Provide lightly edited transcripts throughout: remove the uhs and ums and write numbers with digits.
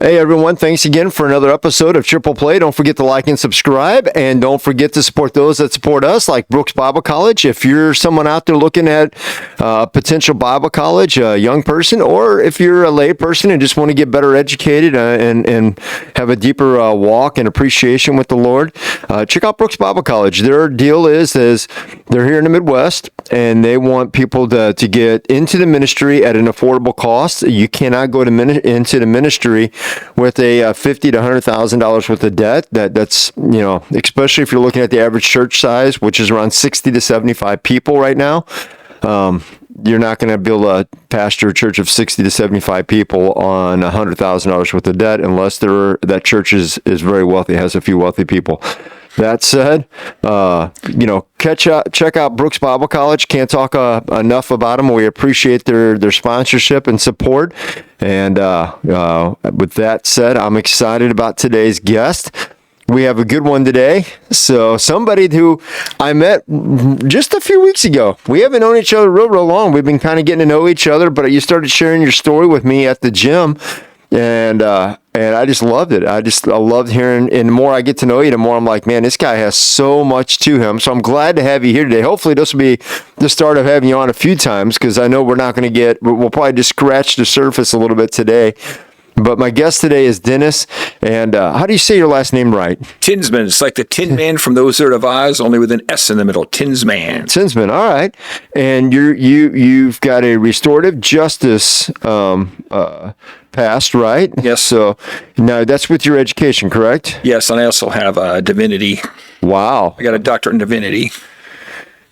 Hey everyone, thanks again for another episode of Triple Play. Don't forget to like and subscribe, and don't forget to support those that support us, like Brookes Bible College. If you're someone out there looking at potential Bible college, a young person, or if you're a lay person and just want to get better educated and have a deeper walk and appreciation with the Lord, check out Brookes Bible College. Their deal is they're here in the Midwest, and they want people to get into the ministry at an affordable cost. You cannot go into the ministry with a $50,000 to $100,000 worth of debt. That's especially if you're looking at the average church size, which is around 60 to 75 people right now. You're not going to be able to pastor a church of 60 to 75 people on $100,000 worth of debt unless that church is very wealthy, has a few wealthy people. That said, check out Brookes Bible College. Can't talk enough about them. We appreciate their sponsorship and support. And with that said, I'm excited about today's guest. We have a good one today. So somebody who I met just a few weeks ago. We haven't known each other real long. We've been kind of getting to know each other, but you started sharing your story with me at the gym. And I just loved it. I loved hearing, and the more I get to know you, the more I'm like, man, this guy has so much to him. So I'm glad to have you here today. Hopefully this will be the start of having you on a few times, because I know we'll probably just scratch the surface a little bit today. But my guest today is Dennis, and how do you say your last name right? Tinsman. It's like the Tin Man from The Wizard of Oz, only with an S in the middle. Tinsman. Tinsman. All right. And you've got a restorative justice past, right? Yes. So now that's with your education, correct? Yes, and I also have divinity. Wow. I got a doctorate in divinity.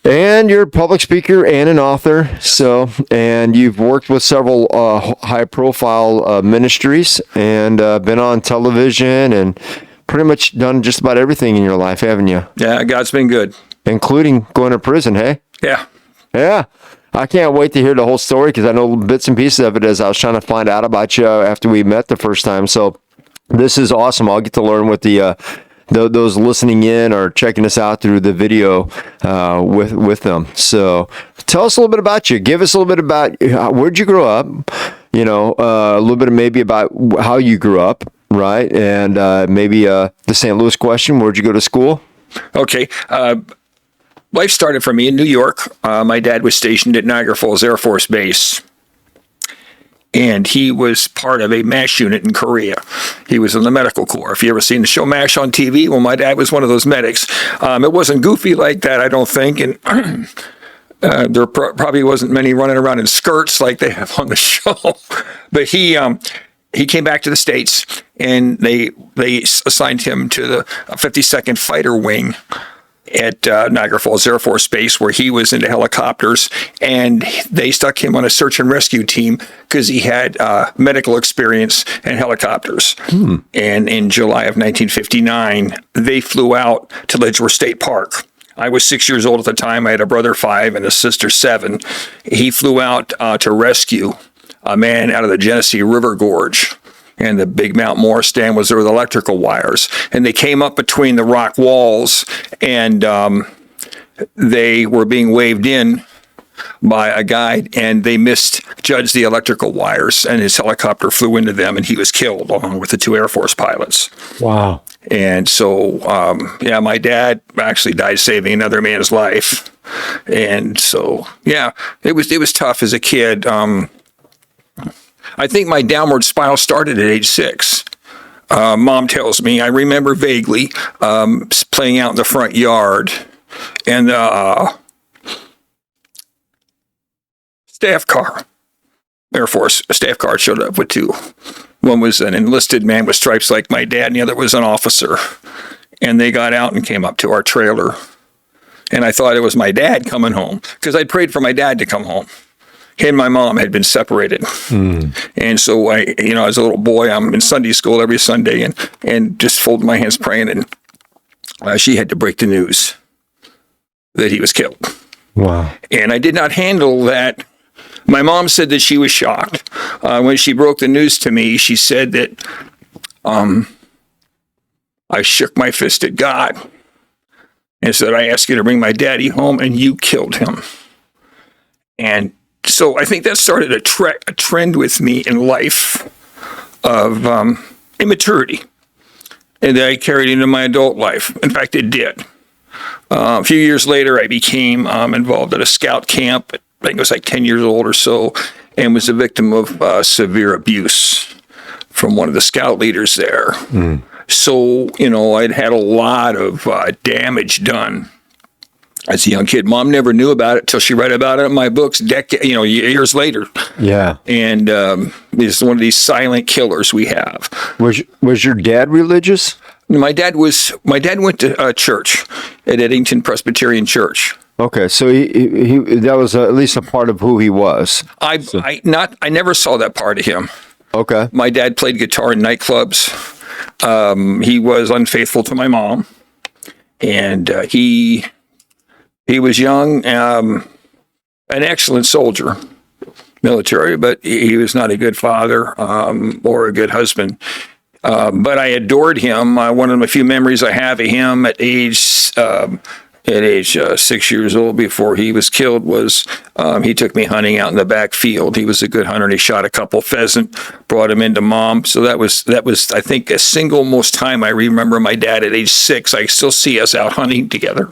And you're a public speaker and an author. So, and you've worked with several high-profile ministries and been on television and pretty much done just about everything in your life, haven't you? Yeah, God's been good. Including going to prison, hey? Yeah. Yeah. I can't wait to hear the whole story, because I know bits and pieces of it as I was trying to find out about you after we met the first time. So this is awesome. I'll get to learn with those listening in or checking us out through the video with them. So tell us a little bit about you. Give us a little bit about where'd you grow up, a little bit maybe about how you grew up, right? And maybe the St. Louis question, where'd you go to school? Okay. Life started for me in New York. My dad was stationed at Niagara Falls Air Force Base, and he was part of a MASH unit in Korea. He was in the medical corps. If you ever seen the show MASH on TV, well, my dad was one of those medics. It wasn't goofy like that, I don't think, and there probably wasn't many running around in skirts like they have on the show. But he came back to the States, and they assigned him to the 52nd Fighter Wing at Niagara Falls Air Force Base, where he was into helicopters, and they stuck him on a search and rescue team because he had medical experience in helicopters. And in July of 1959, they flew out to Ledgeworth State Park. I was 6 years old at the time. I had a brother 5 and a sister 7. He flew out to rescue a man out of the Genesee River Gorge. And the big Mount Morris Dam was there with electrical wires. And they came up between the rock walls, and they were being waved in by a guide, and they misjudged the electrical wires, and his helicopter flew into them, and he was killed along with the 2 Air Force pilots. Wow. And so, my dad actually died saving another man's life. And so, it was tough as a kid. I think my downward spiral started at age 6. Mom tells me, I remember vaguely playing out in the front yard, and staff car, Air Force staff car showed up with 2. One was an enlisted man with stripes like my dad, and the other was an officer. And they got out and came up to our trailer. And I thought it was my dad coming home, because I'd prayed for my dad to come home. He and my mom had been separated. And so I, as a little boy, I'm in Sunday school every Sunday and just folded my hands praying, and she had to break the news that he was killed. Wow. And I did not handle that. My mom said that she was shocked. When she broke the news to me, she said that I shook my fist at God and said, I asked you to bring my daddy home, and you killed him. And so I think that started a trend with me in life of immaturity, and that I carried into my adult life. In fact, it did. A few years later, I became involved at a scout camp. I think I was like 10 years old or so, and was a victim of severe abuse from one of the scout leaders there. So, I'd had a lot of damage done as a young kid. Mom never knew about it till she read about it in my books, years later. Yeah. And it's one of these silent killers we have. Was your dad religious? My dad went to church at Eddington Presbyterian Church. Okay, so he that was at least a part of who he was. I never saw that part of him. Okay. My dad played guitar in nightclubs. He was unfaithful to my mom, and he was young, an excellent soldier, military, but he was not a good father or a good husband. But I adored him. One of the few memories I have of him at age 6 years old, before he was killed, was he took me hunting out in the back field. He was a good hunter, and he shot a couple pheasant, brought him into Mom. So that was I think a single most time I remember my dad at age 6. I still see us out hunting together.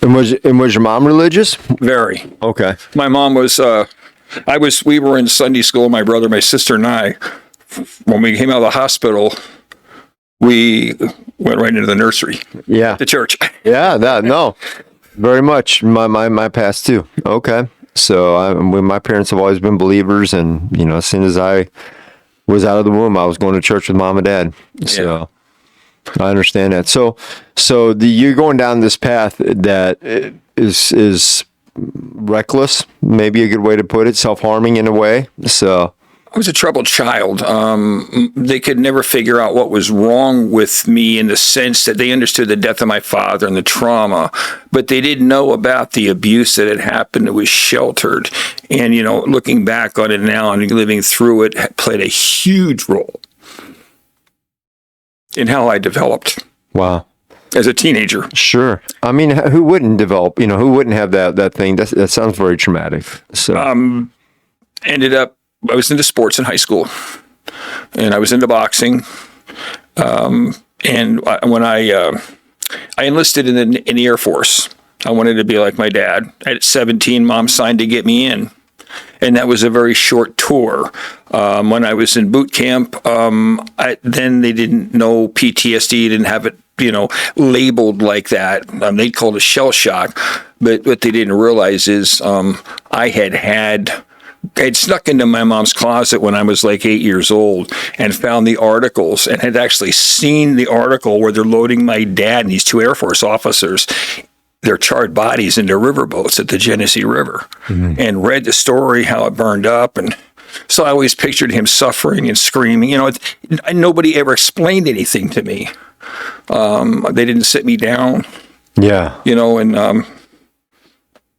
And was your mom religious? Very. Okay. My mom was. We were in Sunday school. My brother, my sister, and I. When we came out of the hospital, we went right into the nursery. Yeah. The church. Yeah, no, very much. My past too. Okay. So my parents have always been believers, and as soon as I was out of the womb, I was going to church with mom and dad. So yeah. I understand that. So you're going down this path that is reckless, maybe a good way to put it, self-harming in a way. So. I was a troubled child. They could never figure out what was wrong with me, in the sense that they understood the death of my father and the trauma, but they didn't know about the abuse that had happened. It was sheltered. And, looking back on it now and living through it, played a huge role in how I developed. Wow. As a teenager. Sure. I mean, who wouldn't develop, who wouldn't have that thing? That sounds very traumatic. So, I was into sports in high school, and I was into boxing. And when I enlisted in the Air Force, I wanted to be like my dad. At 17, Mom signed to get me in, and that was a very short tour. When I was in boot camp, then they didn't know PTSD, didn't have it, labeled like that. They called it shell shock, but what they didn't realize is I had snuck into my mom's closet when I was like 8 years old and found the articles, and had actually seen the article where they're loading my dad and these 2 Air Force officers, their charred bodies, into riverboats at the Genesee River, and read the story, how it burned up. And so I always pictured him suffering and screaming. Nobody ever explained anything to me. They didn't sit me down. Yeah.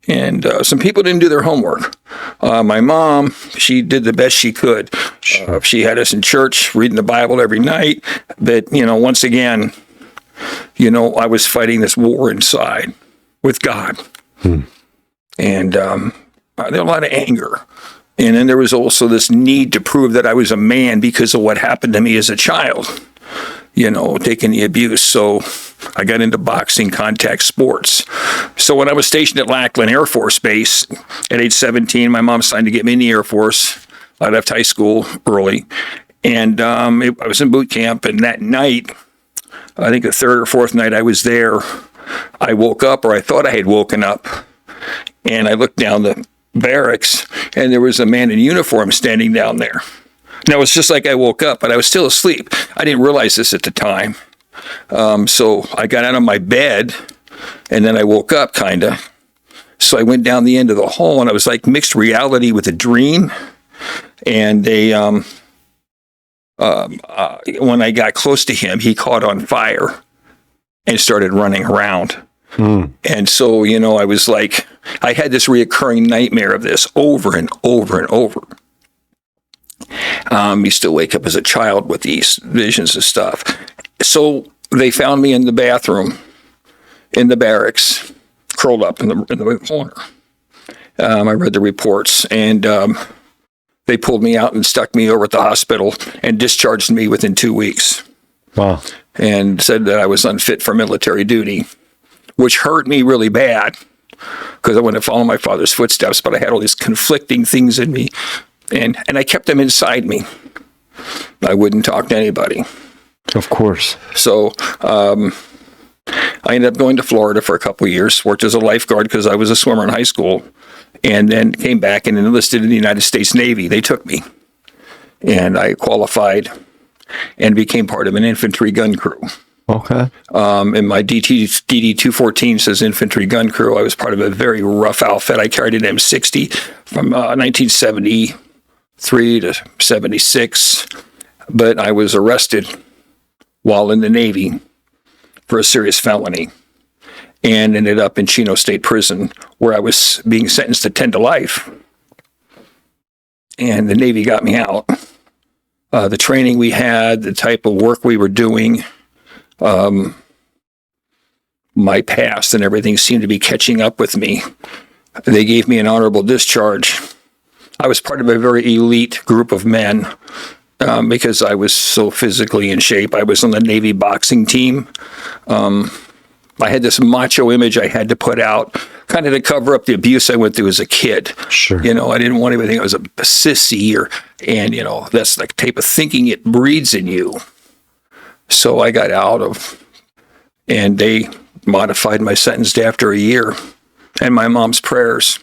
And some people didn't do their homework. My mom, she did the best she could. She had us in church, reading the Bible every night. But, once again, I was fighting this war inside with God. And there was a lot of anger. And then there was also this need to prove that I was a man because of what happened to me as a child, taking the abuse. So I got into boxing, contact sports. So when I was stationed at Lackland Air Force Base at age 17, my mom signed to get me in the Air Force. I left high school early, and I was in boot camp. And that night, I think the 3rd or 4th night I was there, I woke up, or I thought I had woken up, and I looked down the barracks, and there was a man in uniform standing down there. Now, it's just like I woke up, but I was still asleep. I didn't realize this at the time. So I got out of my bed, and then I woke up, kind of. So I went down the end of the hall, and I was like mixed reality with a dream. And when I got close to him, he caught on fire and started running around. And so, I was like, I had this reoccurring nightmare of this over and over and over. Used to wake up as a child with these visions and stuff. So they found me in the bathroom, in the barracks, curled up in the corner. I read the reports, and They pulled me out and stuck me over at the hospital and discharged me within 2 weeks. Wow. And said that I was unfit for military duty, which hurt me really bad because I wanted to follow my father's footsteps, but I had all these conflicting things in me, and I kept them inside me. I wouldn't talk to anybody. Of course. So I ended up going to Florida for a couple of years, worked as a lifeguard because I was a swimmer in high school, and then came back and enlisted in the United States Navy. They took me, and I qualified and became part of an infantry gun crew. Okay. And my DD 214 says infantry gun crew. I was part of a very rough outfit. I carried an M60 from 1973 to 76, but I was arrested while in the Navy for a serious felony and ended up in Chino State Prison, where I was being sentenced to 10 to life. And the Navy got me out. The training we had, the type of work we were doing, my past and everything seemed to be catching up with me. They gave me an honorable discharge. I was part of a very elite group of men because I was so physically in shape. I was on the Navy boxing team. I had this macho image I had to put out, kind of to cover up the abuse I went through as a kid. Sure. You know, I didn't want anybody to think I was a sissy, and you know, that's the type of thinking it breeds in you. So I got out of, and they modified my sentence after a year, and my mom's prayers.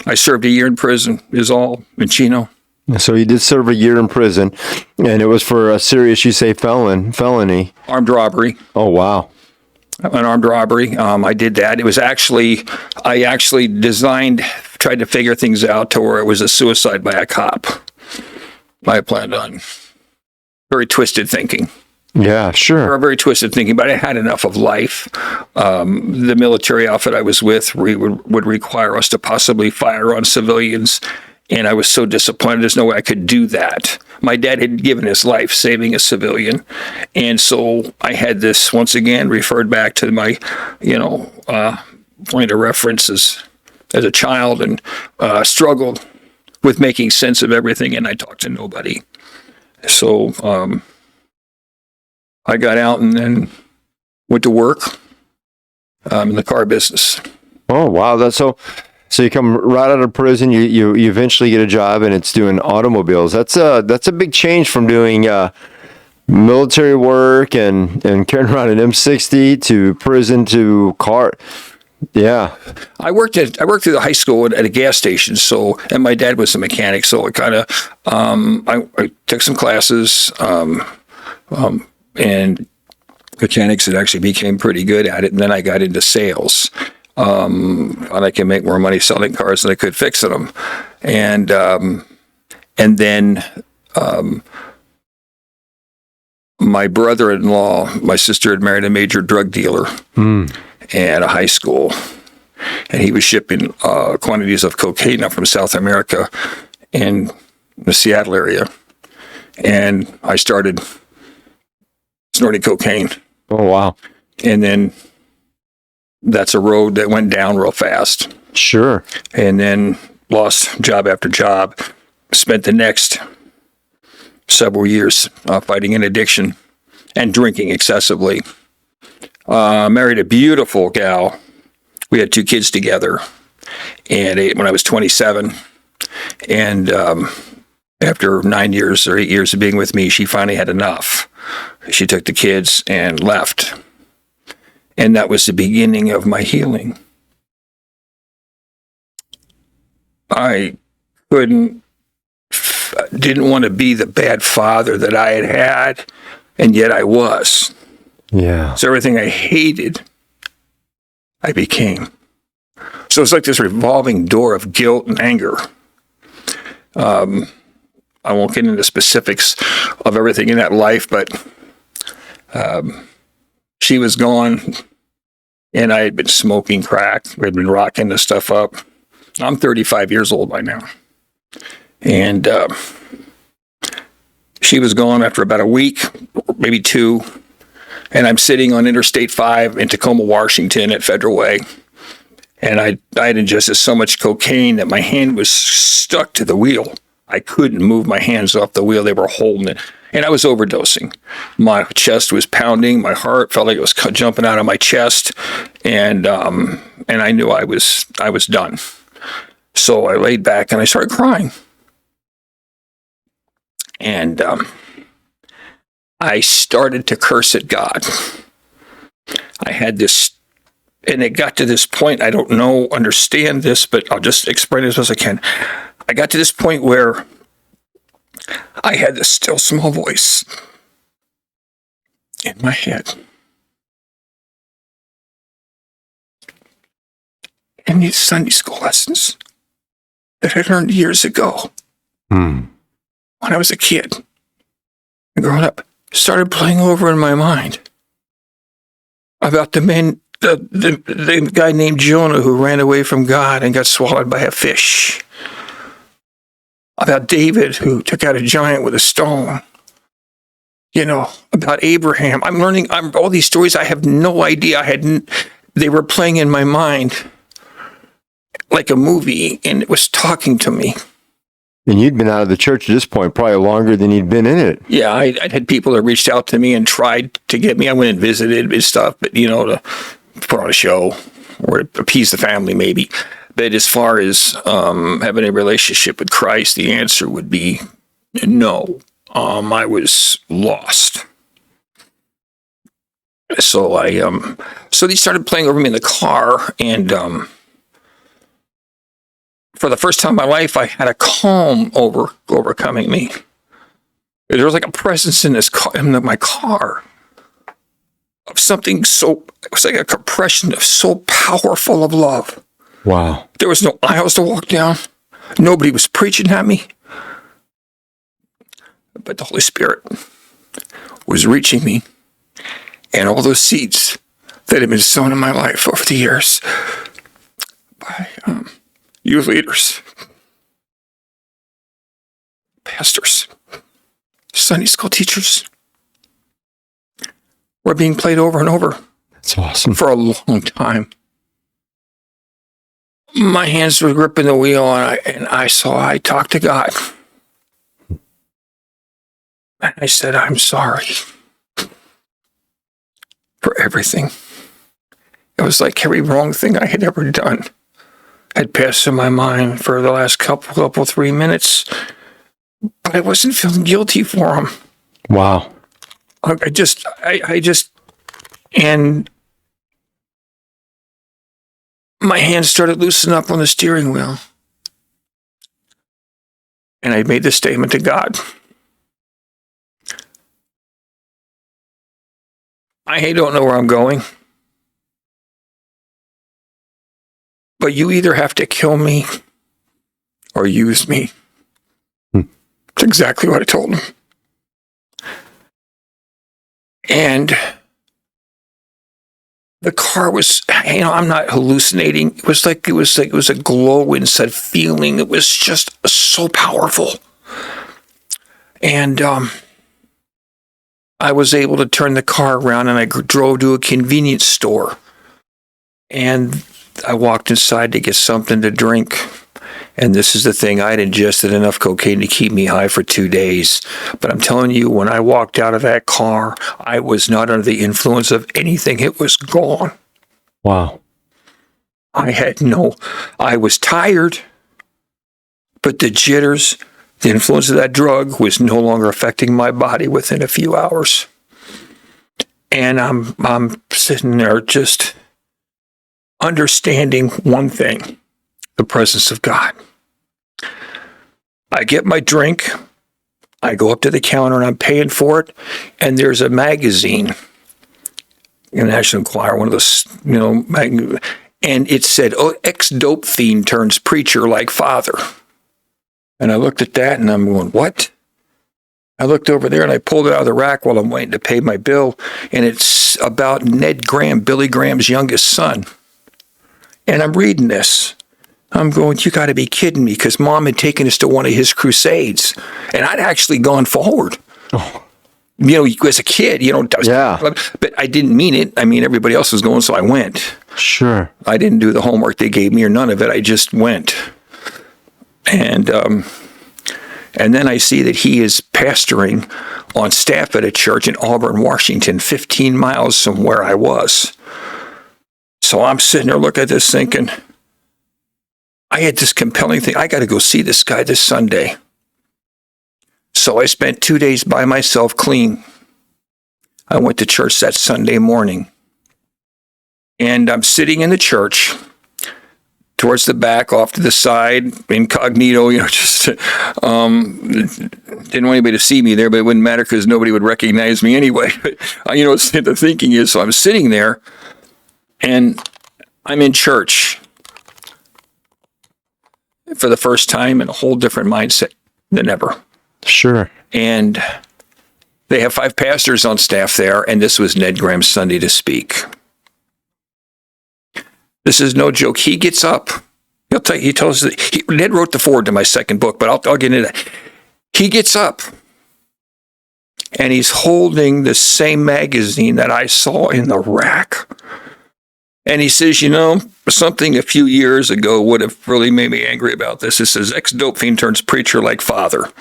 I served a year in prison, is all, in Chino. So you did serve a year in prison, and it was for a serious, you say, felony. Armed robbery. Oh, wow. An armed robbery. I did that. It was actually, I actually tried to figure things out to where it was a suicide by a cop. I planned on very twisted thinking. Yeah, sure. Very twisted thinking, but I had enough of life. The military outfit I was with would require us to possibly fire on civilians, and I was so disappointed. There's no way I could do that. My dad had given his life saving a civilian, and so I had this once again referred back to my, point of reference as a child, and struggled with making sense of everything, and I talked to nobody. So I got out and then went to work in the car business. Oh, wow. That's so you come right out of prison, you eventually get a job, and it's doing automobiles. That's a big change from doing military work and carrying around an M60 to prison to car. Yeah. I worked through the high school at a gas station. So, and my dad was a mechanic. So it kind of, I took some classes, and mechanics had actually became pretty good at it. And then I got into sales. And I can make more money selling cars than I could fixing them. And then, my brother-in-law, my sister had married a major drug dealer at a high school, and he was shipping quantities of cocaine up from South America in the Seattle area, and I started snorting cocaine. Oh, wow. And then that's a road that went down real fast. Sure. And then lost job after job, spent the next several years fighting an addiction and drinking excessively. Married a beautiful gal. We had 2 kids together, and when I was 27, and after 9 years or 8 years of being with me, she finally had enough. She took the kids and left, and that was the beginning of my healing. I didn't want to be the bad father that I had, and yet I was. Yeah. So everything I hated, I became. So it's like this revolving door of guilt and anger. I won't get into specifics of everything in that life, but she was gone, and I had been smoking crack. We had been rocking this stuff up. I'm 35 years old by now. And she was gone after about a week, maybe 2. And I'm sitting on Interstate 5 in Tacoma, Washington at Federal Way. And I had ingested so much cocaine that my hand was stuck to the wheel. I couldn't move my hands off the wheel. They were holding it. And I was overdosing. My chest was pounding. My heart felt like it was jumping out of my chest. And I knew I was done. So I laid back and I started crying. And I started to curse at God. I had this, and it got to this point, I don't understand this, but I'll just explain it as best I can. I got to this point where I had this still small voice in my head. And these Sunday school lessons that I learned years ago when I was a kid and growing up started playing over in my mind about the guy named Jonah who ran away from God and got swallowed by a fish. About David who took out a giant with a stone. About Abraham. I'm learning all these stories. I have no idea. They were playing in my mind like a movie, and it was talking to me. And you'd been out of the church at this point probably longer than you'd been in it. Yeah, I'd had people that reached out to me and tried to get me. I went and visited and stuff, but, to put on a show or to appease the family maybe. But as far as having a relationship with Christ, the answer would be no. I was lost. So so they started playing over me in the car, and for the first time in my life, I had a calm overcoming me. There was like a presence in my car of something it was like a compression of so powerful of love. Wow. There was no aisles to walk down. Nobody was preaching at me. But the Holy Spirit was reaching me. And all those seeds that had been sown in my life over the years by youth leaders, pastors, Sunday school teachers were being played over and over. That's awesome. For a long time. My hands were gripping the wheel, and I talked to God. And I said, I'm sorry for everything. It was like every wrong thing I had ever done had passed in my mind for the last couple 3 minutes, but I wasn't feeling guilty for them. Wow. And my hands started loosening up on the steering wheel. And I made this statement to God. I don't know where I'm going, but you either have to kill me or use me. That's exactly what I told him. And the car was, I'm not hallucinating. It was a glow inside feeling. It was just so powerful. And I was able to turn the car around, and I drove to a convenience store. And I walked inside to get something to drink. And this is the thing, I'd ingested enough cocaine to keep me high for 2 days. But I'm telling you, when I walked out of that car, I was not under the influence of anything. It was gone. Wow. I was tired, but the jitters, the influence of that drug was no longer affecting my body within a few hours. And I'm sitting there just understanding one thing. The presence of God. I get my drink, I go up to the counter and I'm paying for it, and there's a magazine, in National Enquirer, one of those, and it said, ex-dope fiend turns preacher like father. And I looked at that and I'm going, what? I looked over there and I pulled it out of the rack while I'm waiting to pay my bill, and it's about Ned Graham, Billy Graham's youngest son. And I'm reading this. I'm going, you got to be kidding me, because Mom had taken us to one of his crusades, and I'd actually gone forward. Oh. As a kid, but I didn't mean it. I mean, everybody else was going, so I went. Sure. I didn't do the homework they gave me or none of it. I just went. And And then I see that he is pastoring on staff at a church in Auburn, Washington, 15 miles from where I was. So I'm sitting there looking at this thinking, I had this compelling thing. I got to go see this guy this Sunday. So I spent 2 days by myself clean. I went to church that Sunday morning. And I'm sitting in the church towards the back, off to the side, incognito, just didn't want anybody to see me there, but it wouldn't matter because nobody would recognize me anyway. But, the thinking is, so I'm sitting there and I'm in church for the first time in a whole different mindset than ever. Sure. And they have 5 pastors on staff there, and this was Ned Graham's Sunday to speak. This is no joke. He gets up. He tells us Ned wrote the foreword to my second book, but I'll get into that. He gets up and he's holding the same magazine that I saw in the rack. And he says, something a few years ago would have really made me angry about this. It says, ex-dope fiend turns preacher like father.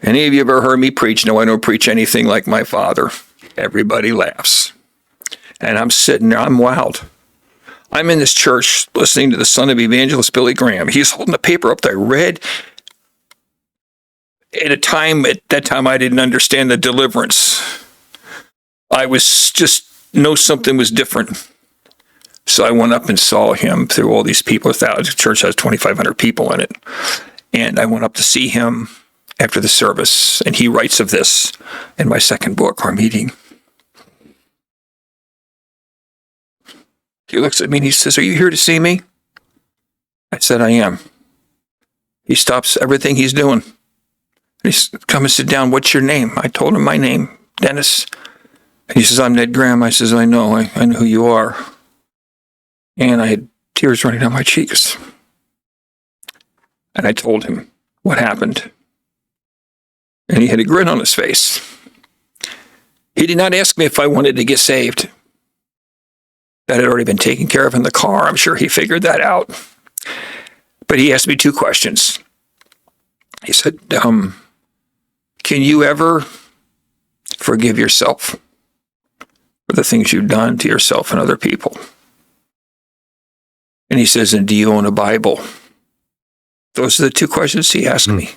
Any of you ever heard me preach? No, I don't preach anything like my father. Everybody laughs. And I'm sitting there, I'm wowed. I'm in this church listening to the son of evangelist Billy Graham. He's holding the paper up that I read at that time I didn't understand the deliverance. I was just know something was different. So I went up and saw him through all these people. The church has 2,500 people in it. And I went up to see him after the service. And he writes of this in my second book, Our Meeting. He looks at me and he says, "Are you here to see me?" I said, "I am." He stops everything he's doing. He says, "Come and sit down. What's your name?" I told him my name, Dennis. And he says, "I'm Ned Graham." I says, "I know. I know who you are." And I had tears running down my cheeks. And I told him what happened. And he had a grin on his face. He did not ask me if I wanted to get saved. That had already been taken care of in the car. I'm sure he figured that out. But he asked me 2 questions. He said, can you ever forgive yourself for the things you've done to yourself and other people? And he says, and do you own a Bible? Those are the 2 questions he asked me.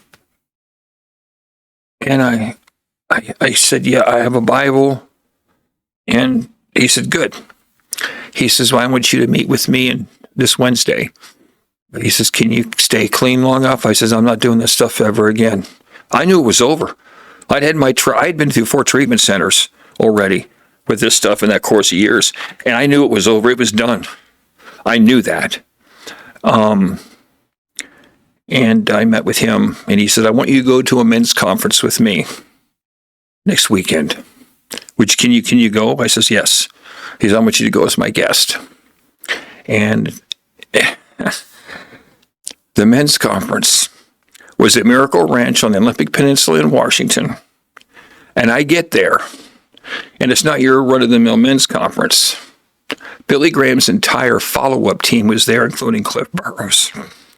And I said, yeah, I have a Bible. And he said, good. He says, well, I want you to meet with me this Wednesday. He says, can you stay clean long enough? I says, I'm not doing this stuff ever again. I knew it was over. I'd been through 4 treatment centers already with this stuff in that course of years. And I knew it was over. It was done. I knew that. And I met with him and he said, I want you to go to a men's conference with me next weekend. Can you go? I says, yes. He says, I want you to go as my guest. And the men's conference was at Miracle Ranch on the Olympic Peninsula in Washington. And I get there, and it's not your run-of-the-mill men's conference. Billy Graham's entire follow-up team was there, including Cliff Burrows.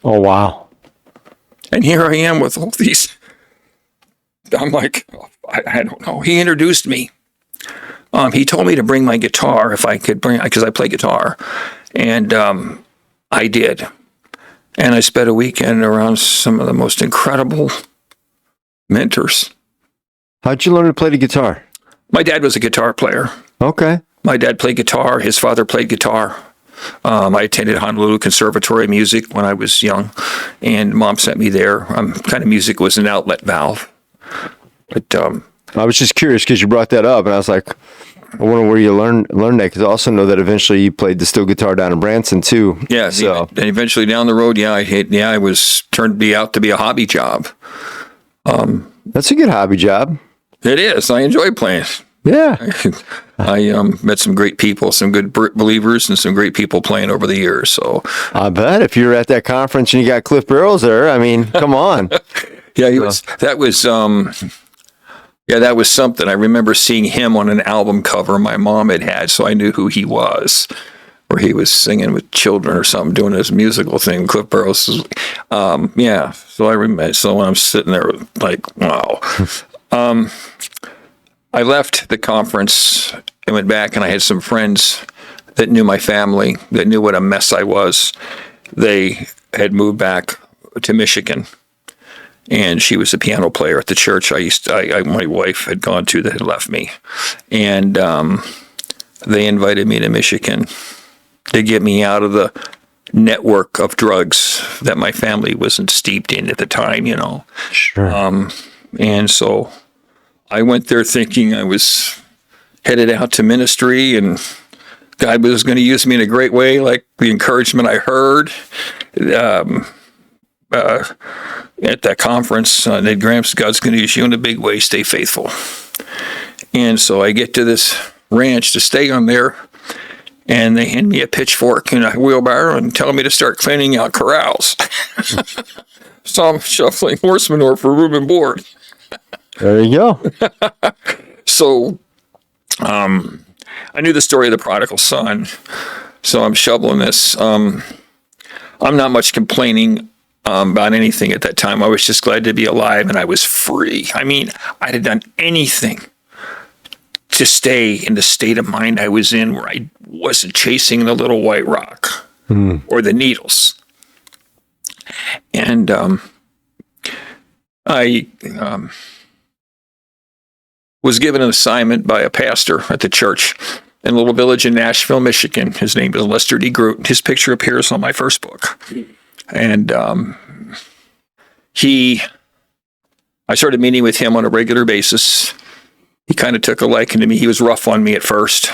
Oh, wow. And here I am with all these. I'm like, I don't know. He introduced me. He told me to bring my guitar if I could because I play guitar. And I did. And I spent a weekend around some of the most incredible mentors. How'd you learn to play the guitar? My dad was a guitar player. Okay. My dad played guitar. His father played guitar. I attended Honolulu Conservatory of Music when I was young, and Mom sent me there. Kind of music was an outlet valve. But I was just curious because you brought that up, and I was like, I wonder where you learned that, because I also know that eventually you played the steel guitar down in Branson too. Yeah, so. And eventually down the road, I was turned out to be a hobby job. That's a good hobby job. It is. I enjoy playing. Yeah. I met some great people, some good believers, and some great people playing over the years. So I bet if you were at that conference and you got Cliff Burrows there, I mean, come on. Yeah, that was something. I remember seeing him on an album cover my mom had, so I knew who he was. where he was singing with children or something, doing his musical thing. Cliff Burrows, yeah. So I remember. So when I'm sitting there, like, wow. I left the conference and went back, and I had some friends that knew my family, that knew what a mess I was. They had moved back to Michigan, and she was a piano player at the church my wife had gone to that had left me, and they invited me to Michigan to get me out of the network of drugs that my family wasn't steeped in at the time, you know. Sure. And so I went there thinking I was headed out to ministry and God was going to use me in a great way, like the encouragement I heard at that conference. Ned Gramps, God's going to use you in a big way, stay faithful. And so I get to this ranch to stay on there, and they hand me a pitchfork and a wheelbarrow and tell me to start cleaning out corrals. So I'm shuffling horse manure for room and board. There you go. So I knew the story of the prodigal son, so I'm shoveling this. I'm not much complaining about anything at that time. I was just glad to be alive, and I was free. I mean, I'd have done anything to stay in the state of mind I was in, where I wasn't chasing the little white rock or the needles. And I was given an assignment by a pastor at the church in a little village in Nashville, Michigan. His name is Lester D. Groot. His picture appears on my first book. And I started meeting with him on a regular basis. He kind of took a liking to me. He was rough on me at first.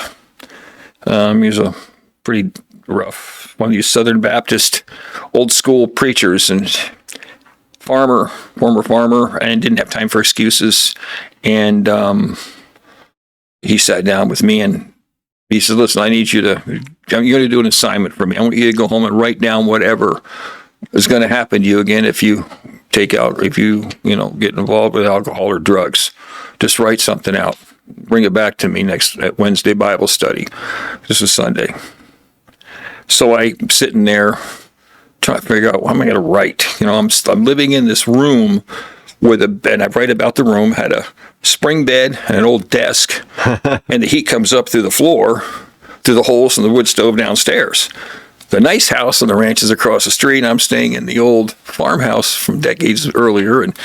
He was a pretty rough, one of these Southern Baptist old school preachers, and former farmer, and didn't have time for excuses. And he sat down with me and he said, listen, you're going to do an assignment for me. I want you to go home and write down whatever is going to happen to you again if you get involved with alcohol or drugs. Just write something out. Bring it back to me at Wednesday Bible study. This is Sunday. So I'm sitting there trying to figure out what am I going to write. You know, I'm living in this room with a bed. I write about the room, had a spring bed and an old desk, and the heat comes up through the floor, through the holes in the wood stove downstairs. The nice house on the ranch is across the street, and I'm staying in the old farmhouse from decades earlier. And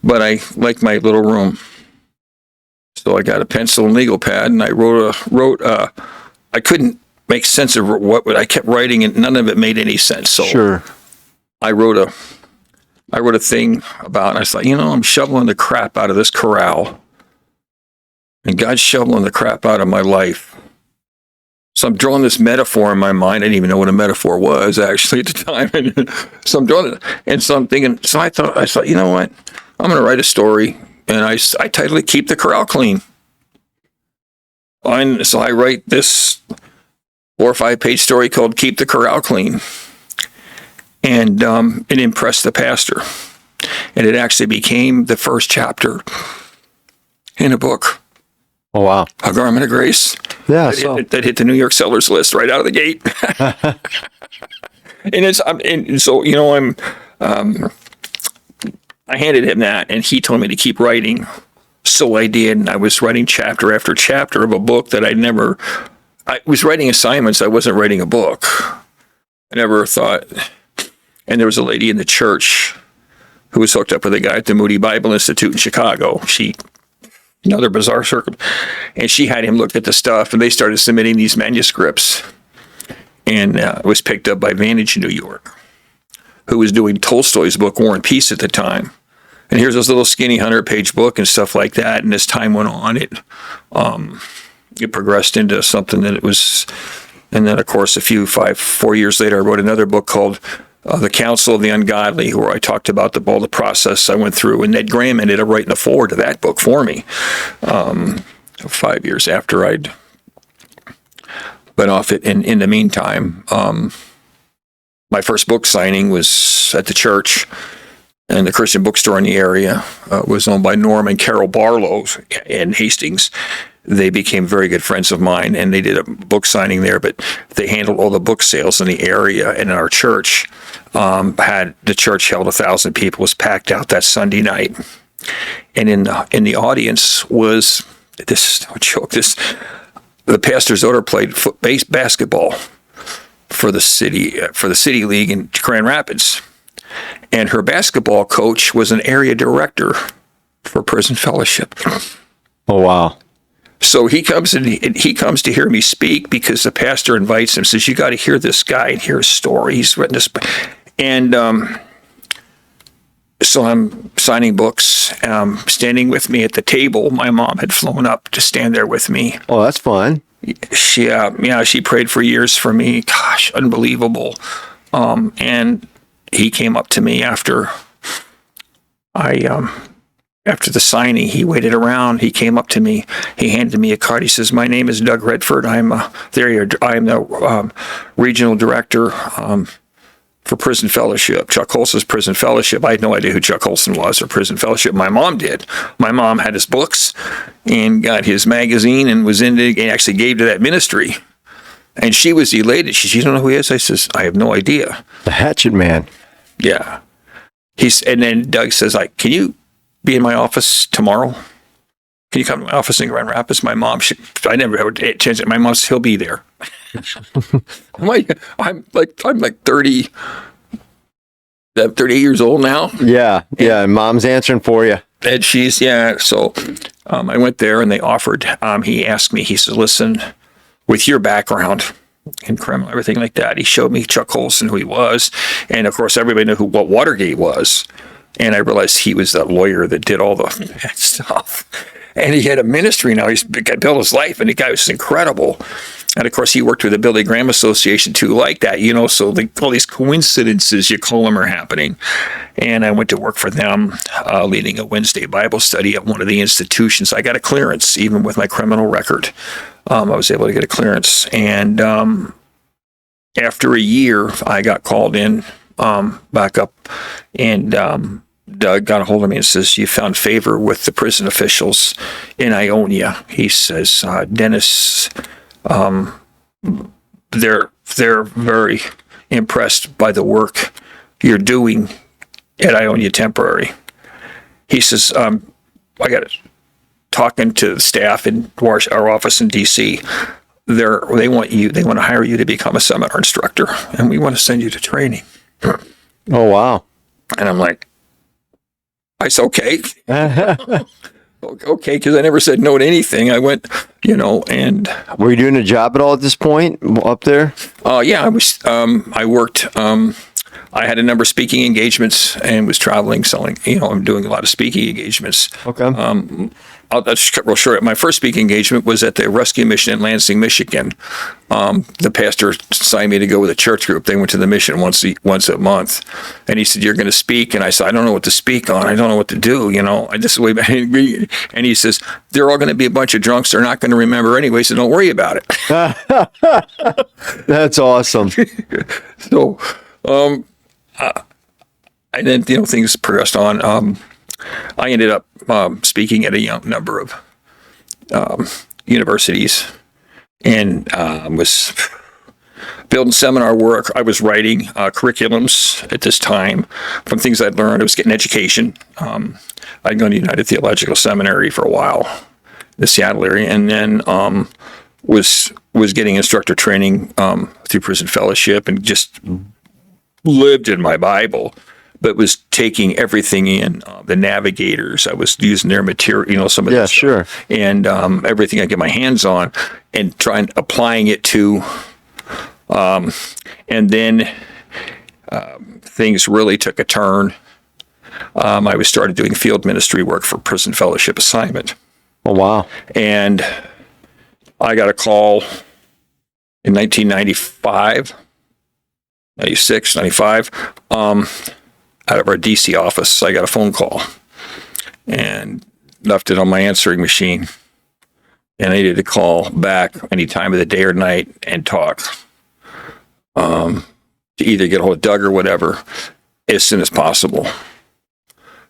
but I like my little room, so I got a pencil and legal pad, and I wrote. I couldn't make sense of what I kept writing, and none of it made any sense. So Sure. I wrote a thing about, and I thought, I'm shoveling the crap out of this corral, and God's shoveling the crap out of my life. So I'm drawing this metaphor in my mind. I didn't even know what a metaphor was actually at the time. And so I'm drawing it, and so I'm thinking. So I thought, you know what? I'm going to write a story, and I titled it "Keep the Corral Clean." And so I write this 4 or 5 page story called "Keep the Corral Clean." And it impressed the pastor. And it actually became the first chapter in a book. Oh, wow. A Garment of Grace. Yeah. That hit the New York sellers list right out of the gate. I handed him that, and he told me to keep writing. So I did, and I was writing chapter after chapter of a book that I was writing assignments. I wasn't writing a book. I never thought. And there was a lady in the church who was hooked up with a guy at the Moody Bible Institute in Chicago. Another bizarre circumstance. And she had him look at the stuff, and they started submitting these manuscripts. And it was picked up by Vantage in New York, who was doing Tolstoy's book, War and Peace, at the time. And here's this little skinny 100-page book and stuff like that. And as time went on, it progressed into something that it was. And then, of course, 4 years later, I wrote another book called The Counsel of the Ungodly, where I talked about all the process I went through. And Ned Graham ended up writing the foreword to that book for me 5 years after I'd been off it. And in the meantime, my first book signing was at the church, and the Christian bookstore in the area was owned by Norm and Carol Barlow in Hastings. they became very good friends of mine, and they did a book signing there, but they handled all the book sales in the area. And our church the church held 1,000 people, was packed out that Sunday night. And in the audience was, this is no joke, the pastor's daughter played basketball for the city league in Grand Rapids. And her basketball coach was an area director for Prison Fellowship. Oh, wow. So he comes to hear me speak because the pastor invites him, says, you got to hear this guy and hear his story. He's written this. And so I'm signing books. Standing with me at the table, my mom had flown up to stand there with me. Oh, that's fun. She prayed for years for me. Gosh, unbelievable. And he came up to me after the signing. He waited around. He came up to me. He handed me a card. He says, "My name is Doug Redford. I'm the regional director for Prison Fellowship, Chuck Colson's Prison Fellowship." I had no idea who Chuck Colson was or Prison Fellowship. My mom did. My mom had his books and got his magazine and was and actually gave to that ministry. And she was elated. She said, "You don't know who he is?" I says, "I have no idea." The Hatchet Man. Yeah. And then Doug says, "Can you be in my office tomorrow? Can you come to my office in Grand Rapids?" My mom, I never had a chance. My mom said, "He'll be there." I'm like 30, 38 years old now. Yeah. And mom's answering for you. And she's, So I went there and they offered, he asked me, he said, "Listen, with your background in criminal, everything like that," he showed me Chuck Colson, who he was. And of course, everybody knew what Watergate was. And I realized he was that lawyer that did all the bad stuff. And he had a ministry now. He's built his life, and the guy was incredible. And of course, he worked with the Billy Graham Association too, like that, so all these coincidences, you call them, are happening. And I went to work for them, leading a Wednesday Bible study at one of the institutions. I got a clearance, even with my criminal record. I was able to get a clearance. And after a year, I got called in back up, and Doug got a hold of me and says, "You found favor with the prison officials in Ionia." He says, "Dennis, they're very impressed by the work you're doing at Ionia Temporary." He says, "I got talking to the staff in our office in D.C. They want to hire you to become a seminar instructor, and we want to send you to training." Oh, wow. And I'm like, I said, "Okay." Okay, because I never said no to anything. I went, and... Were you doing a job at all at this point up there? Yeah, I was. I worked. I had a number of speaking engagements and was traveling, selling. I'm doing a lot of speaking engagements. Okay. I'll just cut real short. My first speaking engagement was at the Rescue Mission in Lansing, Michigan. The pastor signed me to go with a church group. They went to the mission once a month, and he said, "You're going to speak." And I said, "I don't know what to speak on. I don't know what to do. This is way back." And he says, "They're all going to be a bunch of drunks. They're not going to remember anyway, so don't worry about it." That's awesome. So, and then things progressed on. I ended up speaking at a young number of universities, and was building seminar work. I was writing curriculums at this time from things I'd learned. I was getting education. I'd gone to United Theological Seminary for a while, the Seattle area, and then was getting instructor training through Prison Fellowship, and just lived in my Bible, but was taking everything in. The navigators, I was using their material, some of this sure, and everything I get my hands on, and applying it to, and then things really took a turn. I started doing field ministry work for Prison Fellowship assignment. Oh, wow. And I got a call in 1995, 96, 95, out of our DC office. I got a phone call and left it on my answering machine. And I needed to call back any time of the day or night and talk, to either get a hold of Doug or whatever, as soon as possible.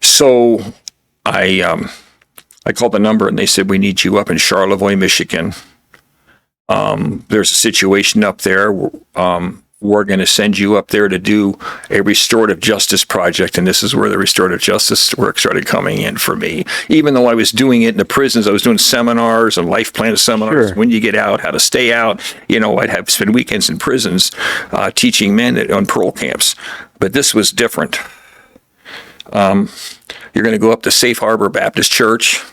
So I I called the number and they said, we need you up in Charlevoix, Michigan. There's a situation up there. We're going to send you up there to do a restorative justice project. And this is where the restorative justice work started coming in for me. Even though I was doing it in the prisons, I was doing seminars and life plan seminars. Sure. When you get out, how to stay out. I'd have spend weekends in prisons teaching men on parole camps. But this was different. You're going to go up to Safe Harbor Baptist Church,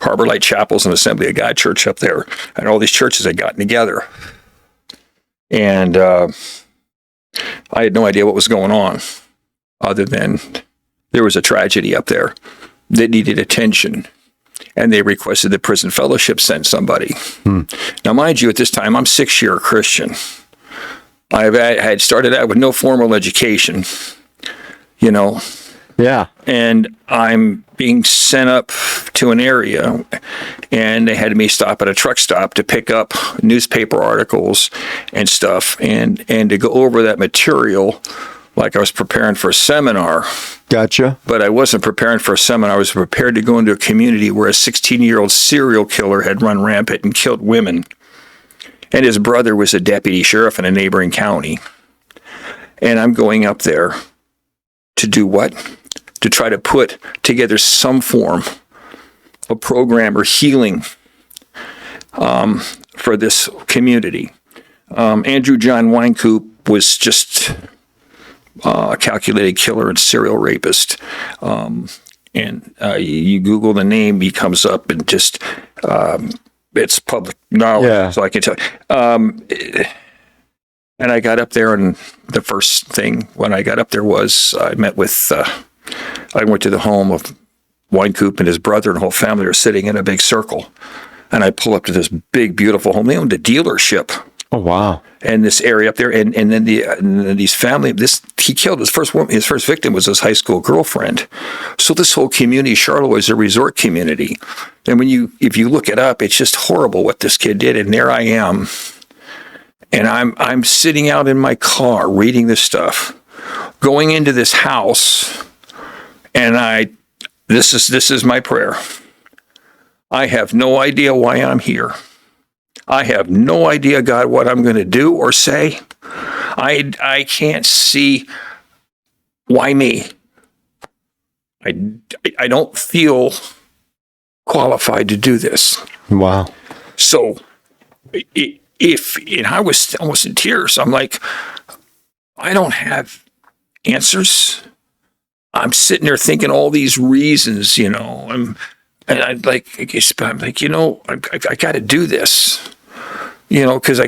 Harbor Light Chapel's an Assembly of God church up there. And all these churches had gotten together. And I had no idea what was going on, other than there was a tragedy up there that needed attention, and they requested the prison fellowship send somebody. Now, mind you, at this time, I'm 6-year Christian. I had started out with no formal education, Yeah. and I'm being sent up to an area, and they had me stop at a truck stop to pick up newspaper articles and stuff, and to go over that material like I was preparing for a seminar. Gotcha. But I wasn't preparing for a seminar. I was prepared to go into a community where a 16-year-old serial killer had run rampant and killed women, and his brother was a deputy sheriff in a neighboring county. And I'm going up there to do what? To try to put together some form of program or healing for this community. Andrew John Wynkoop was just a calculated killer and serial rapist. You Google the name, he comes up, and just it's public knowledge, so I can tell. And I got up there, and the first thing when I got up there was I met with. I went to the home of Wynkoop, and his brother and whole family are sitting in a big circle. And I pull up to this big, beautiful home. They owned a dealership. Oh, wow. And this area up there, and then these family. He killed his first woman. His first victim was his high school girlfriend. So this whole community, Charlotte, is a resort community. And if you look it up, it's just horrible what this kid did. And there I am, and I'm sitting out in my car reading this stuff, going into this house. And this is my prayer. I have no idea why I'm here. I have no idea, God, what I'm going to do or say. I can't see why me. I don't feel qualified to do this. Wow. So and I was almost in tears. I'm like, I don't have answers. I'm sitting there thinking all these reasons, I'm like, I got to do this, because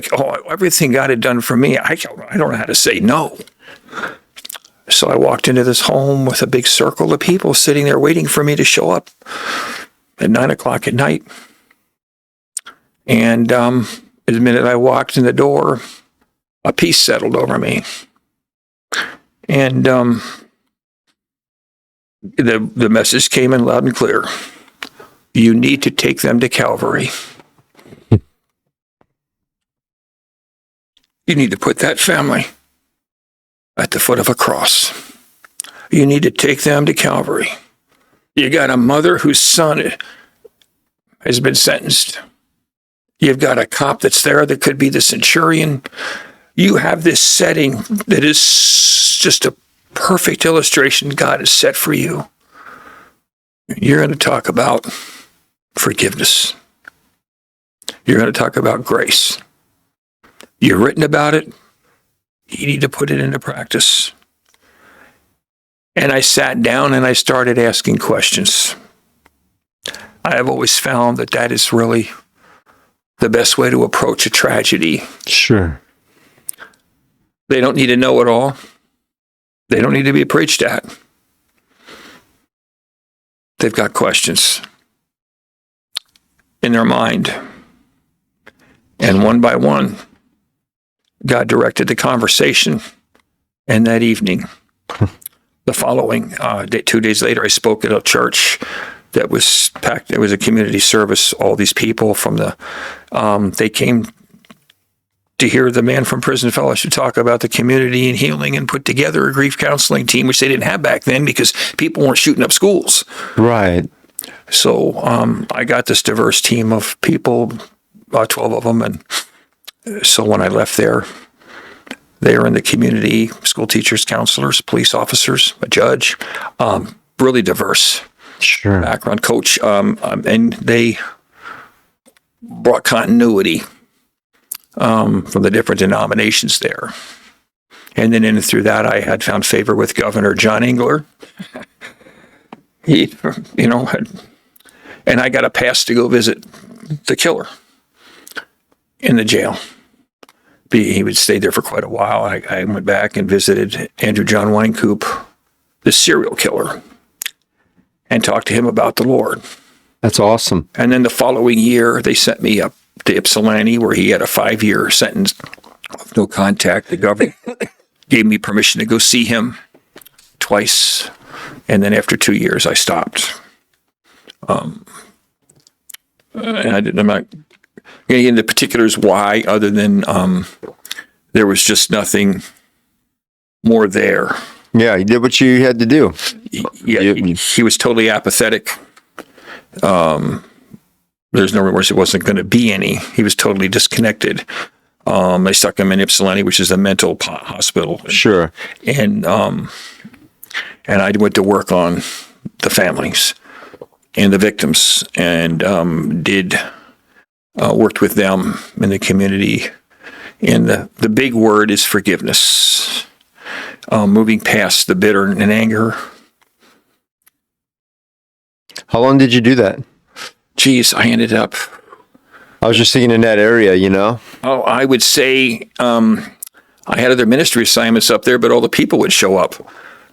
everything God had done for me, I don't know how to say no. So I walked into this home with a big circle of people sitting there waiting for me to show up at 9:00 at night. And the minute I walked in the door, a peace settled over me. And the message came in loud and clear. You need to take them to Calvary. You need to put that family at the foot of a cross. You need to take them to Calvary. You got a mother whose son has been sentenced. You've got a cop that's there that could be the centurion. You have this setting that is just a perfect illustration God has set for you. You're going to talk about forgiveness. You're going to talk about grace. You've written about it. You need to put it into practice. And I sat down and I started asking questions. I have always found that is really the best way to approach a tragedy. Sure. They don't need to know it all. They don't need to be preached at. They've got questions in their mind. And one by one, God directed the conversation. And that evening, the following 2 days later, I spoke at a church that was packed. It was a community service. All these people from they came to hear the man from Prison Fellowship talk about the community and healing, and put together a grief counseling team, which they didn't have back then because people weren't shooting up schools. Right. So I got this diverse team of people, about 12 of them. And so when I left there, they were in the community, school teachers, counselors, police officers, a judge, really diverse background, coach. And they brought continuity from the different denominations there. And then in through that, I had found favor with Governor John Engler. He, and I got a pass to go visit the killer in the jail. He would stay there for quite a while. I went back and visited Andrew John Wynkoop, the serial killer, and talked to him about the Lord. That's awesome. And then the following year, they sent me up to Ypsilanti, where he had a 5-year sentence of no contact. The governor gave me permission to go see him twice. And then after 2 years, I stopped. And I'm not getting into particulars why, other than there was just nothing more there. Yeah, you did what you had to do. He was totally apathetic. There's no remorse. It wasn't going to be any. He was totally disconnected. They stuck him in Ypsilanti, which is a mental hospital. Sure. And I went to work on the families and the victims, and worked with them in the community. And the big word is forgiveness. Moving past the bitter and anger. How long did you do that? Geez, I ended up. I was just thinking in that area, Oh, I would say I had other ministry assignments up there, but all the people would show up.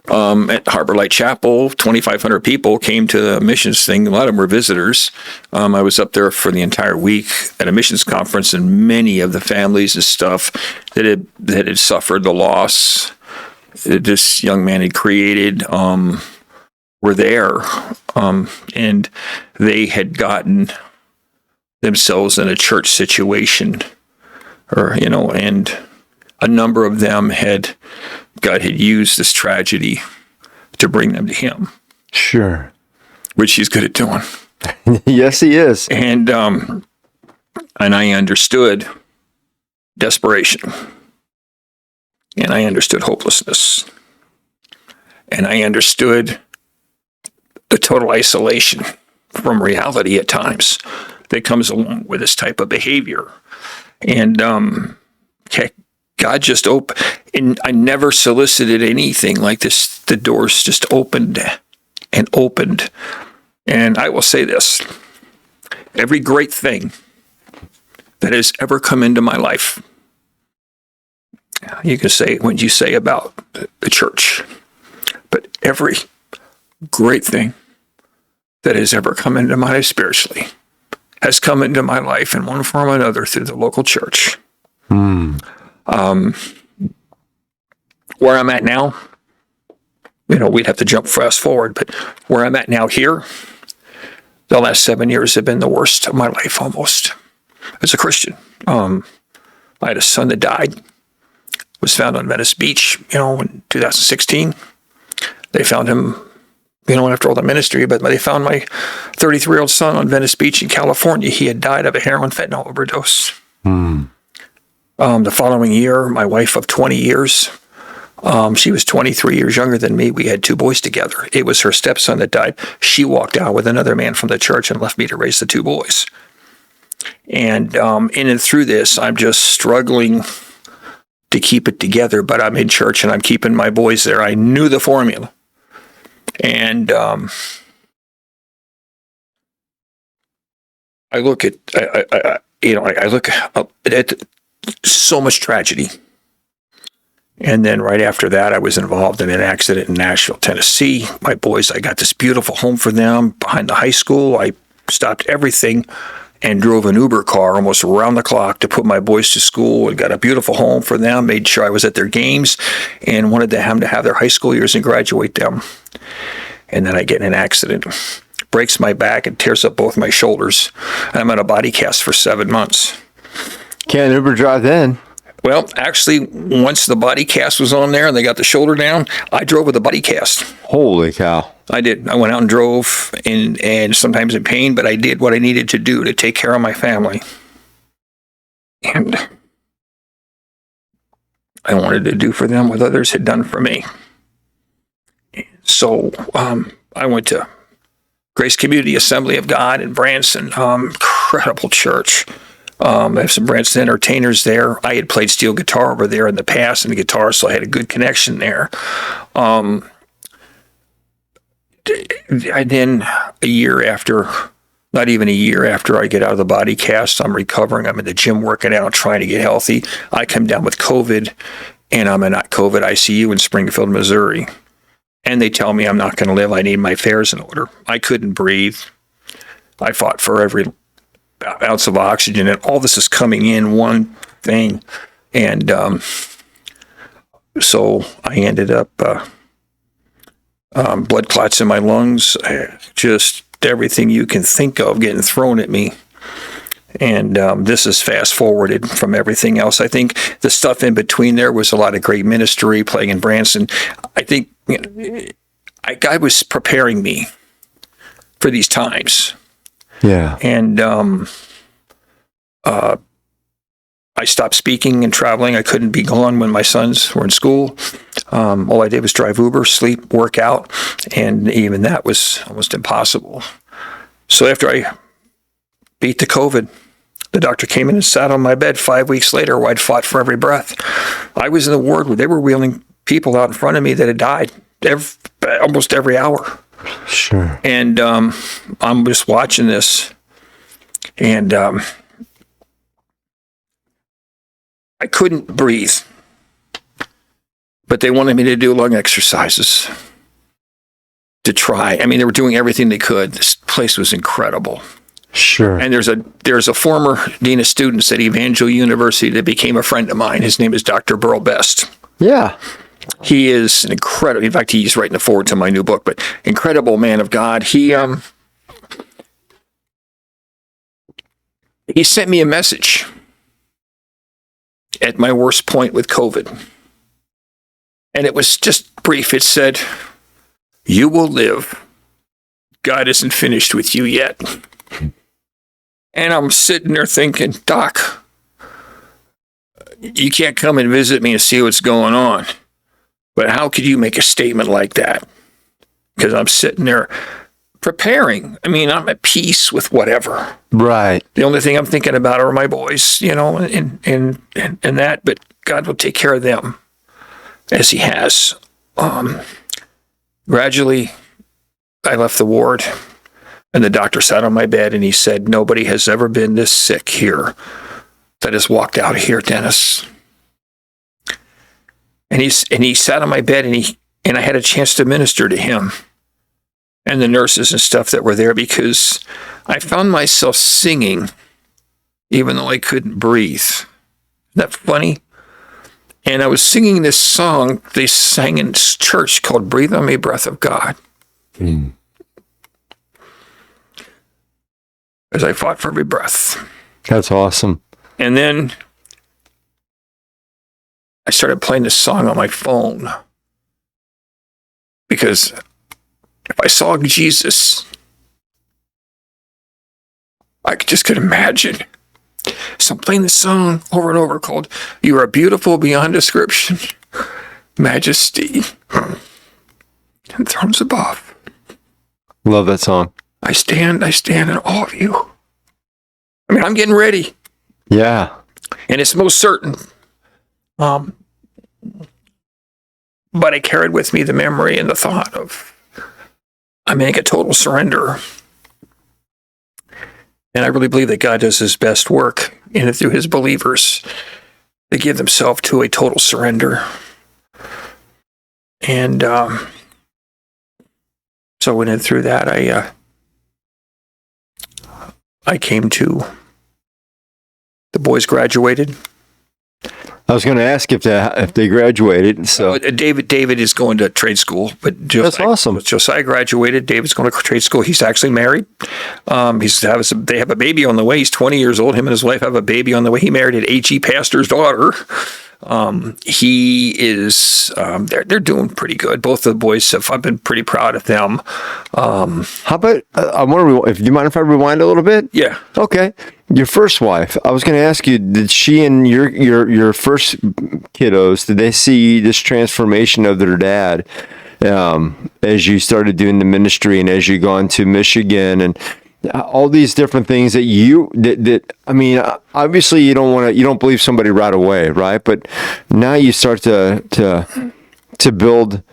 At Harbor Light Chapel, 2,500 people came to the missions thing. A lot of them were visitors. I was up there for the entire week at a missions conference, and many of the families and stuff that had suffered the loss that this young man had created were there, and they had gotten themselves in a church situation, and a number of them God had used this tragedy to bring them to Him. Sure. Which He's good at doing. Yes, He is. And I understood desperation. And I understood hopelessness. And I understood the total isolation from reality at times that comes along with this type of behavior. And God just opened, and I never solicited anything like this. The doors just opened and opened. And I will say this, every great thing that has ever come into my life, you can say what you say about the church, but every great thing that has ever come into my life spiritually has come into my life in one form or another through the local church. Where I'm at now, we'd have to fast forward, but where I'm at now here, the last 7 years have been the worst of my life almost as a Christian. I had a son that died, was found on Venice Beach, in 2016. They found him, after all the ministry, but they found my 33-year-old son on Venice Beach in California. He had died of a heroin fentanyl overdose. The following year, my wife of 20 years, she was 23 years younger than me. We had 2 boys together. It was her stepson that died. She walked out with another man from the church and left me to raise the 2 boys. And in and through this, I'm just struggling to keep it together, but I'm in church and I'm keeping my boys there. I knew the formula. And I look at, I look at so much tragedy. And then right after that, I was involved in an accident in Nashville, Tennessee. My boys, I got this beautiful home for them behind the high school. I stopped everything and drove an Uber car almost around the clock to put my boys to school and got a beautiful home for them, made sure I was at their games and wanted them to have their high school years and graduate them. And then I get in an accident, breaks my back and tears up both my shoulders. And I'm on a body cast for 7 months. Can't Uber drive then. Well, actually, once the body cast was on there and they got the shoulder down, I drove with the body cast. Holy cow. I did. I went out and drove, and sometimes in pain, but I did what I needed to do to take care of my family. And I wanted to do for them what others had done for me. So I went to Grace Community Assembly of God in Branson, incredible church. I have some Branson entertainers there. I had played steel guitar over there in the past and the guitar, so I had a good connection there. Then a year after, not even a year after I get out of the body cast, I'm recovering. I'm in the gym working out, trying to get healthy. I come down with COVID, and I'm in COVID ICU in Springfield, Missouri. And they tell me I'm not going to live. I need my affairs in order. I couldn't breathe. I fought for every ounce of oxygen, and all this is coming in one thing. And so I ended up blood clots in my lungs, just everything you can think of getting thrown at me. And this is fast forwarded from everything else. I think the stuff in between there was a lot of great ministry, playing in Branson. I think God was preparing me for these times. Yeah. And I stopped speaking and traveling. I couldn't be gone when my sons were in school. All I did was drive Uber, sleep, work out, and even that was almost impossible. So after I beat the COVID, the doctor came in and sat on my bed 5 weeks later where I'd fought for every breath. I was in the ward where they were wheeling people out in front of me that had died almost every hour. Sure. And I'm just watching this, and I couldn't breathe. But they wanted me to do lung exercises to try. I mean, they were doing everything they could. This place was incredible. Sure. And there's a former dean of students at Evangel University that became a friend of mine. His name is Dr. Burl Best. Yeah. He is an incredible, in fact, he's writing the forward to my new book, but incredible man of God. He sent me a message at my worst point with COVID. And it was just brief. It said, "You will live. God isn't finished with you yet." And I'm sitting there thinking, "Doc, you can't come and visit me and see what's going on. But how could you make a statement like that?" Because I'm sitting there preparing. I mean, I'm at peace with whatever. Right. The only thing I'm thinking about are my boys, and that. But God will take care of them, as He has. Gradually, I left the ward, and the doctor sat on my bed, and he said, "Nobody has ever been this sick here that has walked out here, Dennis." And he sat on my bed, and I had a chance to minister to him and the nurses and stuff that were there, because I found myself singing even though I couldn't breathe. Isn't that funny? And I was singing this song they sang in church called "Breathe on Me, Breath of God." As I fought for every breath. That's awesome. And then I started playing this song on my phone, because if I saw Jesus, I just could imagine. So I'm playing this song over and over called "You Are Beautiful Beyond Description, Majesty, and Thrones Above. Love that song. I stand in awe of you." I mean, I'm getting ready. Yeah. And it's most certain. But I carried with me the memory and the thought of, I make a total surrender. And I really believe that God does His best work in and through His believers. They give themselves to a total surrender. And so when and through that, I came to, the boys graduated. I was going to ask if they graduated. So David is going to trade school, but that's awesome. Josiah graduated. David's going to trade school. He's actually married. They have a baby on the way. He's 20 years old. Him and his wife have a baby on the way. He married an HE pastor's daughter. He is. They're doing pretty good. Both of the boys have. I've been pretty proud of them. How about? I wonder if you mind if I rewind a little bit. Yeah. Okay. Your first wife. I was going to ask you. Did she and your first kiddos? Did they see this transformation of their dad as you started doing the ministry and as you gone to Michigan and all these different things that I mean, obviously you don't believe somebody right away, right? But now you start to build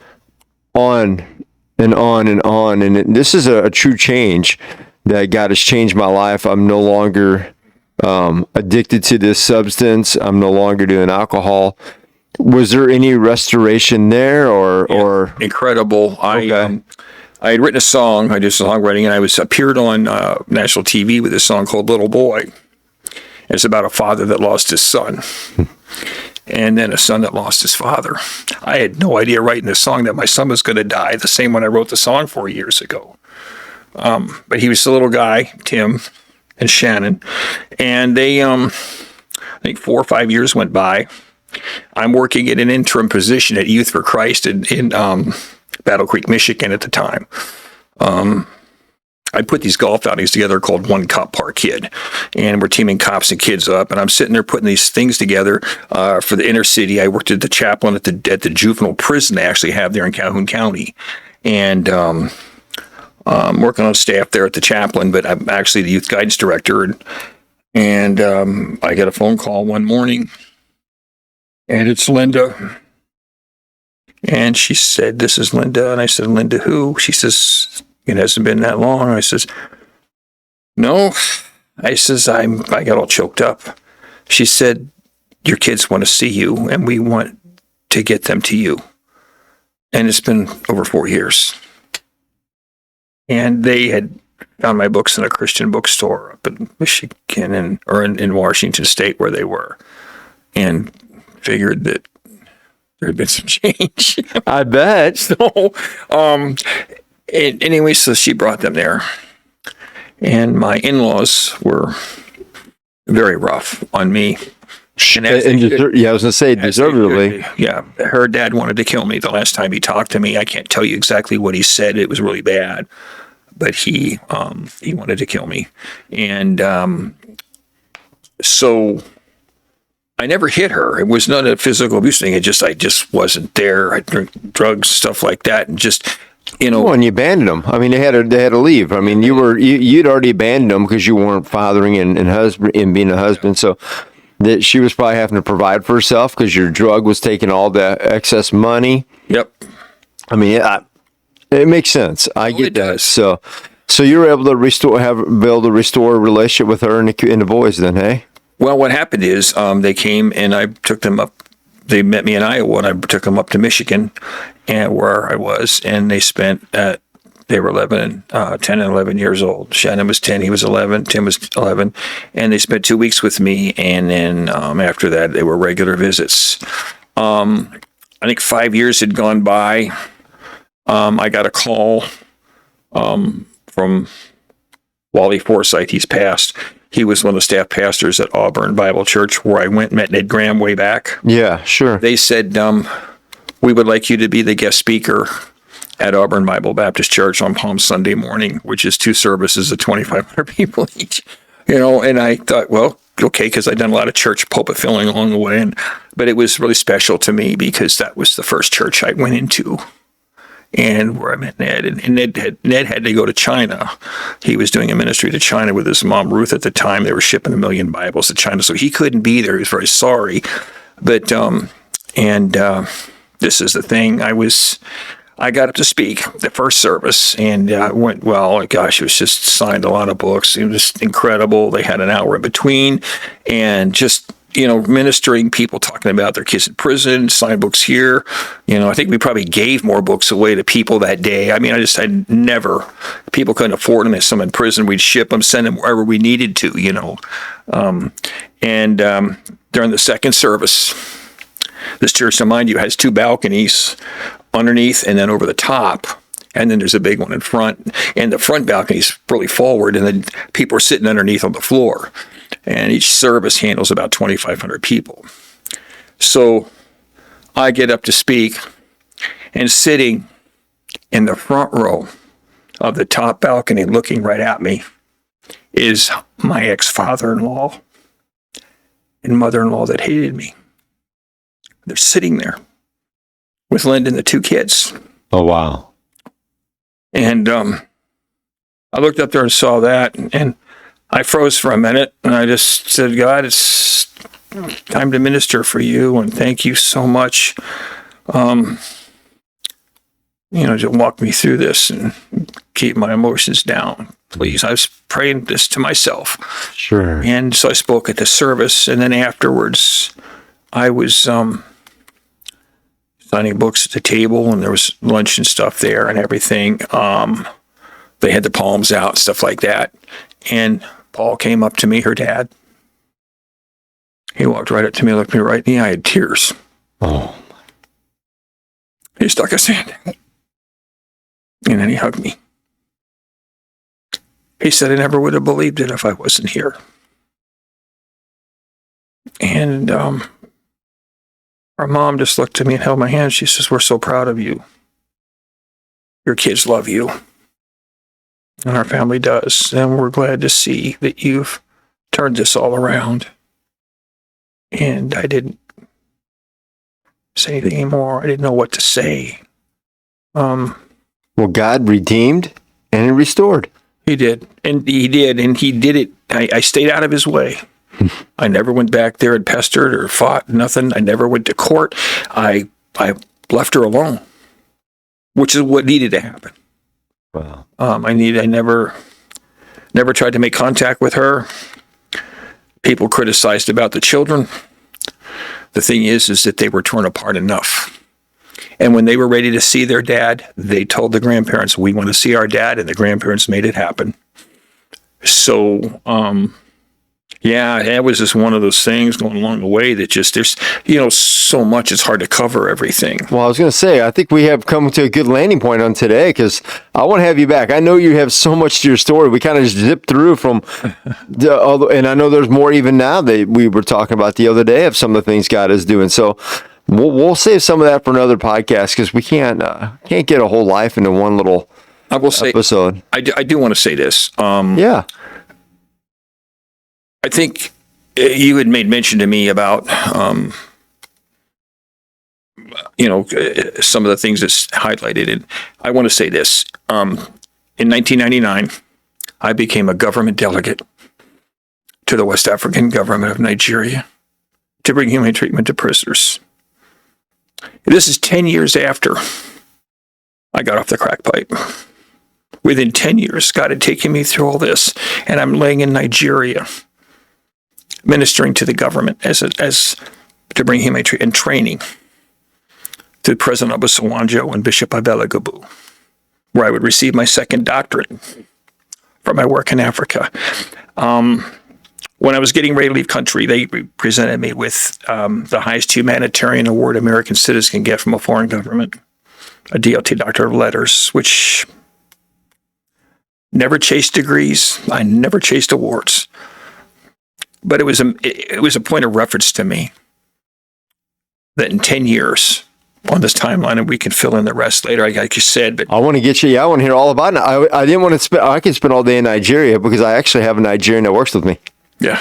on and on and on, and this is a true change that God has changed my life. I'm no longer addicted to this substance. I'm no longer doing alcohol. Was there any restoration there, or incredible? Okay. I had written a song. I did songwriting, and I appeared on national TV with a song called "Little Boy." It's about a father that lost his son, and then a son that lost his father. I had no idea writing this song that my son was going to die. The same one I wrote the song 4 years ago. But he was a little guy, Tim and Shannon, and they, I think 4 or 5 years went by. I'm working in an interim position at Youth for Christ in Battle Creek, Michigan at the time. I put these golf outings together called One Cop Park Kid, and we're teaming cops and kids up. And I'm sitting there putting these things together for the inner city. I worked at the chaplain at the juvenile prison they actually have there in Calhoun County, and I'm working on staff there at the chaplain, but I'm actually the youth guidance director. And I get a phone call one morning, and it's Linda. And she said, "This is Linda." And I said, "Linda who?" She says, "It hasn't been that long." I says, "No." I says, I got all choked up. She said, "Your kids want to see you, and we want to get them to you." And it's been over 4 years. And they had found my books in a Christian bookstore up in Michigan or in Washington State where they were, and figured that there had been some change. I bet. So, anyway, so she brought them there, and my in-laws were very rough on me. I was going to say deservedly. Yeah, her dad wanted to kill me the last time he talked to me. I can't tell you exactly what he said. It was really bad, but he wanted to kill me, and so I never hit her. It was not a physical abuse thing. I just wasn't there. I drink drugs, stuff like that, and just, Well, and you abandoned them. I mean, they had to leave. I mean, you'd already abandoned them because you weren't fathering and being a husband. So that she was probably having to provide for herself because your drug was taking all the excess money. Yep. I mean, it makes sense. I get that. So you were able to restore a relationship with her and the boys then, hey? Well, what happened is they came and I took them up. They met me in Iowa, and I took them up to Michigan, and where I was, and they were 10 and 11 years old. Shannon was 10, he was 11, Tim was 11, and they spent 2 weeks with me, and then after that, they were regular visits. I think 5 years had gone by. I got a call from Wally Forsythe. He's passed. He was one of the staff pastors at Auburn Bible Church, where I went and met Ned Graham way back. Yeah, sure. They said, "We would like you to be the guest speaker at Auburn Bible Baptist Church on Palm Sunday morning," which is 2 services of 2,500 people each. And I thought, well, okay, because I'd done a lot of church pulpit filling along the way. But it was really special to me because that was the first church I went into, and where I met Ned. And Ned had to go to China. He was doing a ministry to China with his mom, Ruth, at the time. They were shipping 1 million Bibles to China, so he couldn't be there. He was very sorry. But, this is the thing. I got up to speak the first service, and went well. Gosh, it was just signed a lot of books. It was incredible. They had an hour in between, and just, ministering, people talking about their kids in prison, signed books here. I think we probably gave more books away to people that day. I mean, people couldn't afford them. There's some in prison. We'd ship them, send them wherever we needed to, And during the second service, This church, to mind you, has 2 balconies underneath and then over the top. And then there's a big one in front. And the front balcony is really forward, and then people are sitting underneath on the floor. And each service handles about 2,500 people. So I get up to speak, and sitting in the front row of the top balcony looking right at me is my ex-father-in-law and mother-in-law that hated me. They're sitting there with Linda and the 2 kids. Oh, wow. And I looked up there and saw that, and I froze for a minute, and I just said, God, it's time to minister for you, and thank you so much, to walk me through this and keep my emotions down, please. I was praying this to myself. Sure. And so I spoke at the service, and then afterwards, I was signing books at the table, and there was lunch and stuff there and everything. They had the palms out, stuff like that. And Paul came up to me, her dad. He walked right up to me, looked me right in the eye, had tears. Oh. He stuck his hand out. And then he hugged me. He said, I never would have believed it if I wasn't here. And our mom just looked at me and held my hand. She says, we're so proud of you. Your kids love you. And our family does. And we're glad to see that you've turned this all around. And I didn't say anything anymore. I didn't know what to say. Well, God redeemed and he restored. He did. And he did. And he did it. I stayed out of his way. I never went back there and pestered or fought, nothing. I never went to court. I left her alone, which is what needed to happen. Wow. I never tried to make contact with her. People criticized about the children. The thing is that they were torn apart enough. And when they were ready to see their dad, they told the grandparents, we want to see our dad, and the grandparents made it happen. So, yeah, that was just one of those things going along the way that just, there's, so much, it's hard to cover everything. Well, I was going to say, I think we have come to a good landing point on today, because I want to have you back. I know you have so much to your story. We kind of just zipped through from, and I know there's more even now that we were talking about the other day of some of the things God is doing. So we'll save some of that for another podcast, because we can't get a whole life into one little episode. I do want to say this. Yeah. I think you had made mention to me about, some of the things that's highlighted. And I want to say this. In 1999, I became a government delegate to the West African government of Nigeria to bring humane treatment to prisoners. This is 10 years after I got off the crack pipe. Within 10 years, God had taken me through all this, and I'm laying in Nigeria, ministering to the government as to bring humane treatment and training to President Obasanjo and Bishop Abelagabu, where I would receive my second doctorate for my work in Africa. When I was getting ready to leave country, they presented me with the highest humanitarian award an American citizen can get from a foreign government, a DLT Doctor of Letters, which never chased degrees. I never chased awards. But it was a point of reference to me that in 10 years on this timeline, and we can fill in the rest later, like you said. But I want to get you. Yeah, I want to hear all about it. I didn't want to spend. I could spend all day in Nigeria, because I actually have a Nigerian that works with me. Yeah.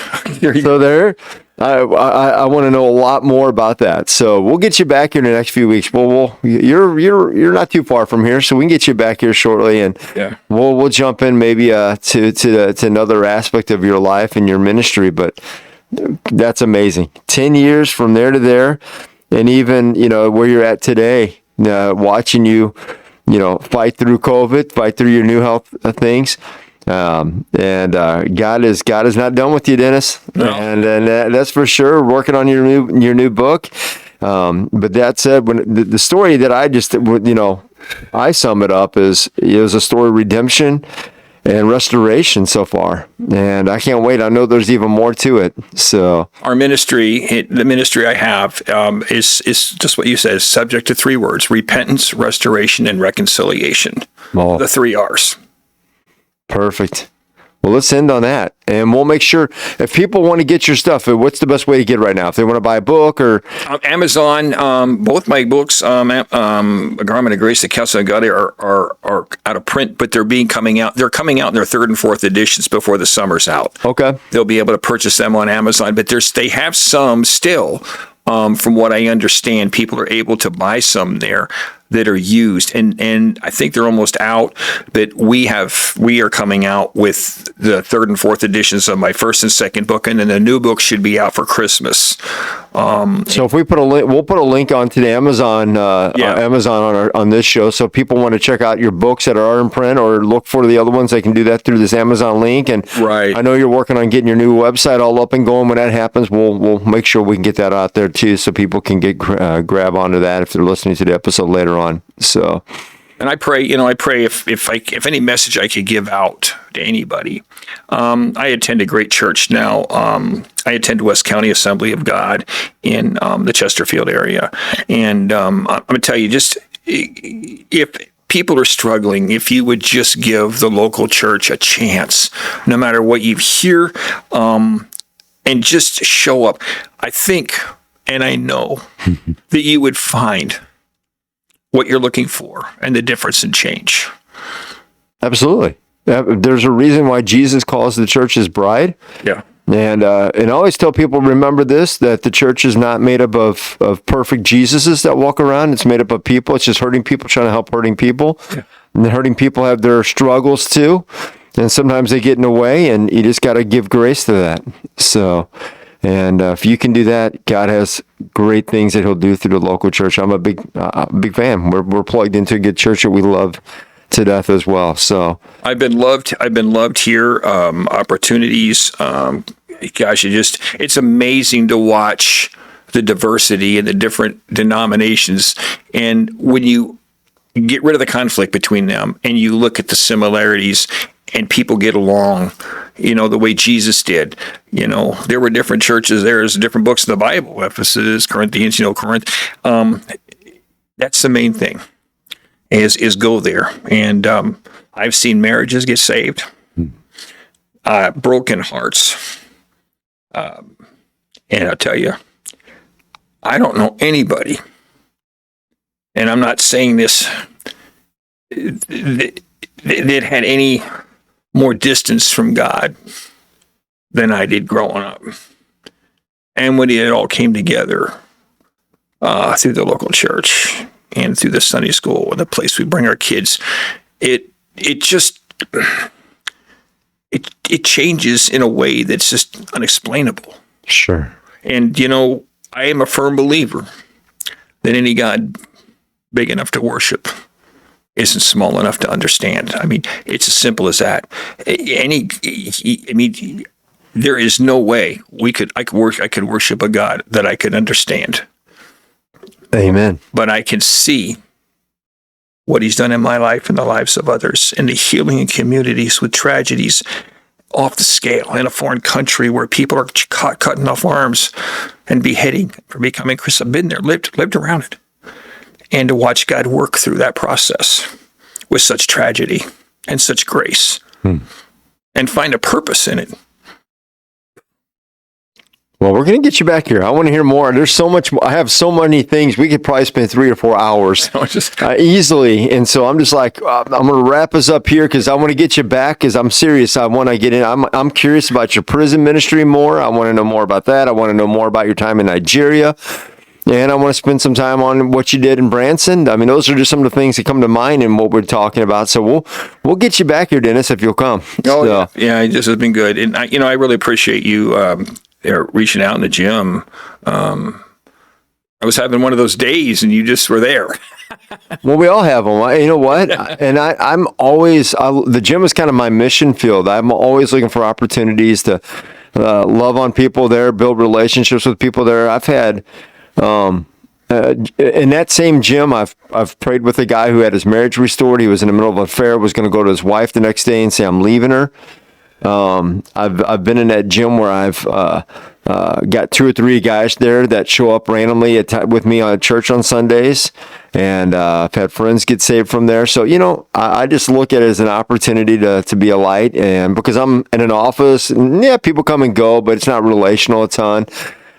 So there, I want to know a lot more about that. So we'll get you back here in the next few weeks. Well, you're not too far from here, so we can get you back here shortly, and yeah, we'll jump in maybe to another aspect of your life and your ministry. But that's amazing. 10 years from there to there, and even where you're at today, watching you fight through COVID, fight through your new health things. And God is not done with you, Dennis. No. And that's for sure. Working on your new book. But that said, when the story that I just I sum it up as it was a story of redemption and restoration so far. And I can't wait. I know there's even more to it. So Our ministry, the ministry I have, is just what you said, is subject to 3 words: repentance, restoration, and reconciliation. Oh. The 3 R's. Perfect. Well, let's end on that. And we'll make sure, if people want to get your stuff, what's the best way to get it right now? If they want to buy a book or... Amazon, both my books, A Garment of Grace, The Counsel of God, are out of print, but they're coming out. They're coming out in their 3rd and 4th editions before the summer's out. Okay. They'll be able to purchase them on Amazon, but they have some still. From what I understand, people are able to buy some there that are used, and I think they're almost out. But we are coming out with the 3rd and 4th editions of my 1st and 2nd book, and then the new book should be out for Christmas. So if we put a link, we'll put a link onto the Amazon, Amazon on this show. So if people want to check out your books that are in print or look for the other ones, they can do that through this Amazon link. And Right. I know you're working on getting your new website all up and going. When that happens, we'll make sure we can get that out there too, so people can get grab onto that if they're listening to the episode later on. So. And I pray if any message I could give out to anybody. I attend a great church now. I attend West County Assembly of God in the Chesterfield area, and I'm going to tell you, just if people are struggling, if you would just give the local church a chance, no matter what you hear, and just show up. I think, and I know that you would find what you're looking for and the difference in change. Absolutely. There's a reason why Jesus calls the church his bride. Yeah. And I always tell people, remember this, that the church is not made up of perfect Jesuses that walk around. It's made up of people. It's just hurting people trying to help hurting people. Yeah. And the hurting people have their struggles too. And sometimes they get in the way, and you just got to give grace to that. So, and if you can do that, God has great things that he'll do through the local church. I'm a big fan. We're plugged into a good church that we love to death as well. So I've been loved here. Opportunities. Gosh, it's amazing to watch the diversity and the different denominations. And when you get rid of the conflict between them and you look at the similarities, and people get along, the way Jesus did. There were different churches. There's different books in the Bible, Ephesus, Corinthians, Corinth. That's the main thing, is go there. And I've seen marriages get saved, broken hearts. And I'll tell you, I don't know anybody, and I'm not saying this, that had any more distance from God than I did growing up. And when it all came together through the local church and through the Sunday school and the place we bring our kids, it changes in a way that's just unexplainable. Sure. And, I am a firm believer that any God big enough to worship isn't small enough to understand. I mean, it's as simple as that. There is no way I could worship a God that I could understand. Amen. But I can see what he's done in my life and the lives of others, and the healing in communities with tragedies off the scale in a foreign country where people are cutting off arms and beheading for becoming Christian. I've been there, lived around it. And to watch God work through that process with such tragedy and such grace and find a purpose in it. Well, we're going to get you back here. I want to hear more. There's so much. I have so many things. We could probably spend 3 or 4 hours easily. And so I'm just like, I'm going to wrap us up here because I want to get you back because I'm serious. I want to get in. I'm curious about your prison ministry more. I want to know more about that. I want to know more about your time in Nigeria. And I want to spend some time on what you did in Branson. I mean, those are just some of the things that come to mind in what we're talking about. So we'll get you back here, Dennis, if you'll come. Oh, so. Yeah, this has been good. And, I really appreciate you reaching out in the gym. I was having one of those days, and you just were there. Well, we all have them. You know what? And I'm always, the gym is kind of my mission field. I'm always looking for opportunities to love on people there, build relationships with people there. I've had in that same gym, I've prayed with a guy who had his marriage restored. He was in the middle of an affair, was going to go to his wife the next day and say, I'm leaving her. I've been in that gym where I've got 2 or 3 guys there that show up randomly with me at church on Sundays, and I've had friends get saved from there. So I just look at it as an opportunity to be a light, and because I'm in an office, and yeah, people come and go, but it's not relational a ton.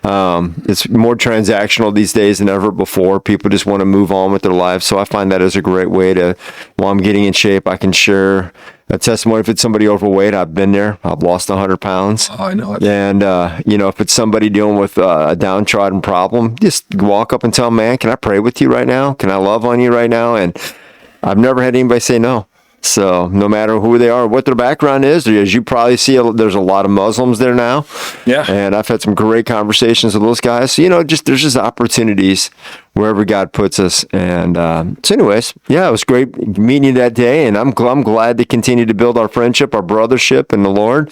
It's more transactional these days than ever before. People just want to move on with their lives. So I find that as a great way to, while I'm getting in shape, I can share a testimony. If it's somebody overweight, I've been there. I've lost 100 pounds. Oh, I know it. And, if it's somebody dealing with a downtrodden problem, just walk up and tell them, man, can I pray with you right now? Can I love on you right now? And I've never had anybody say no. So no matter who they are, what their background is, as you probably see, there's a lot of Muslims there now. Yeah. And I've had some great conversations with those guys. So, there's just opportunities wherever God puts us. And so anyways, yeah, it was great meeting you that day. And I'm glad to continue to build our friendship, our brothership in the Lord.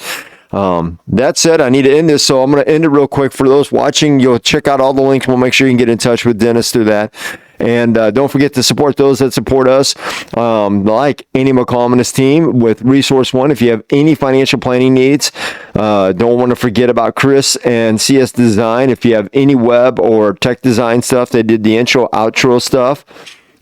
That said, I need to end this, so I'm going to end it real quick. For those watching, you'll check out all the links. We'll make sure you can get in touch with Dennis through that. And don't forget to support those that support us, like Andy McCallum and his team with Resource One. If you have any financial planning needs, don't want to forget about Chris and CS Design. If you have any web or tech design stuff, they did the intro, outro stuff.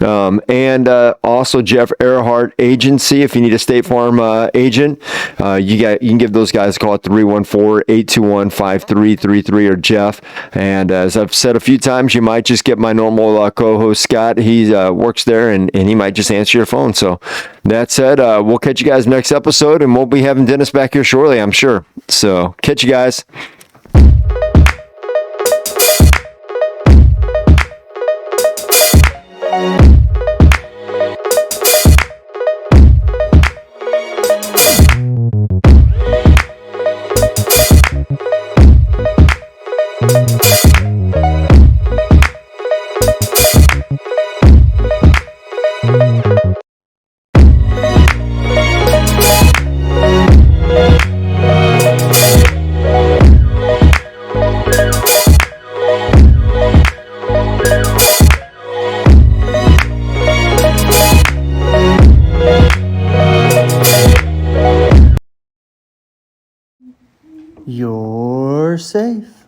And also Jeff Earhart Agency. If you need a State Farm agent, you can give those guys a call at 314-821-5333 or Jeff. And as I've said a few times, you might just get my normal co-host Scott. He works there, and he might just answer your phone. So that said, we'll catch you guys next episode, and we'll be having Dennis back here shortly, I'm sure. So catch you guys. You're safe.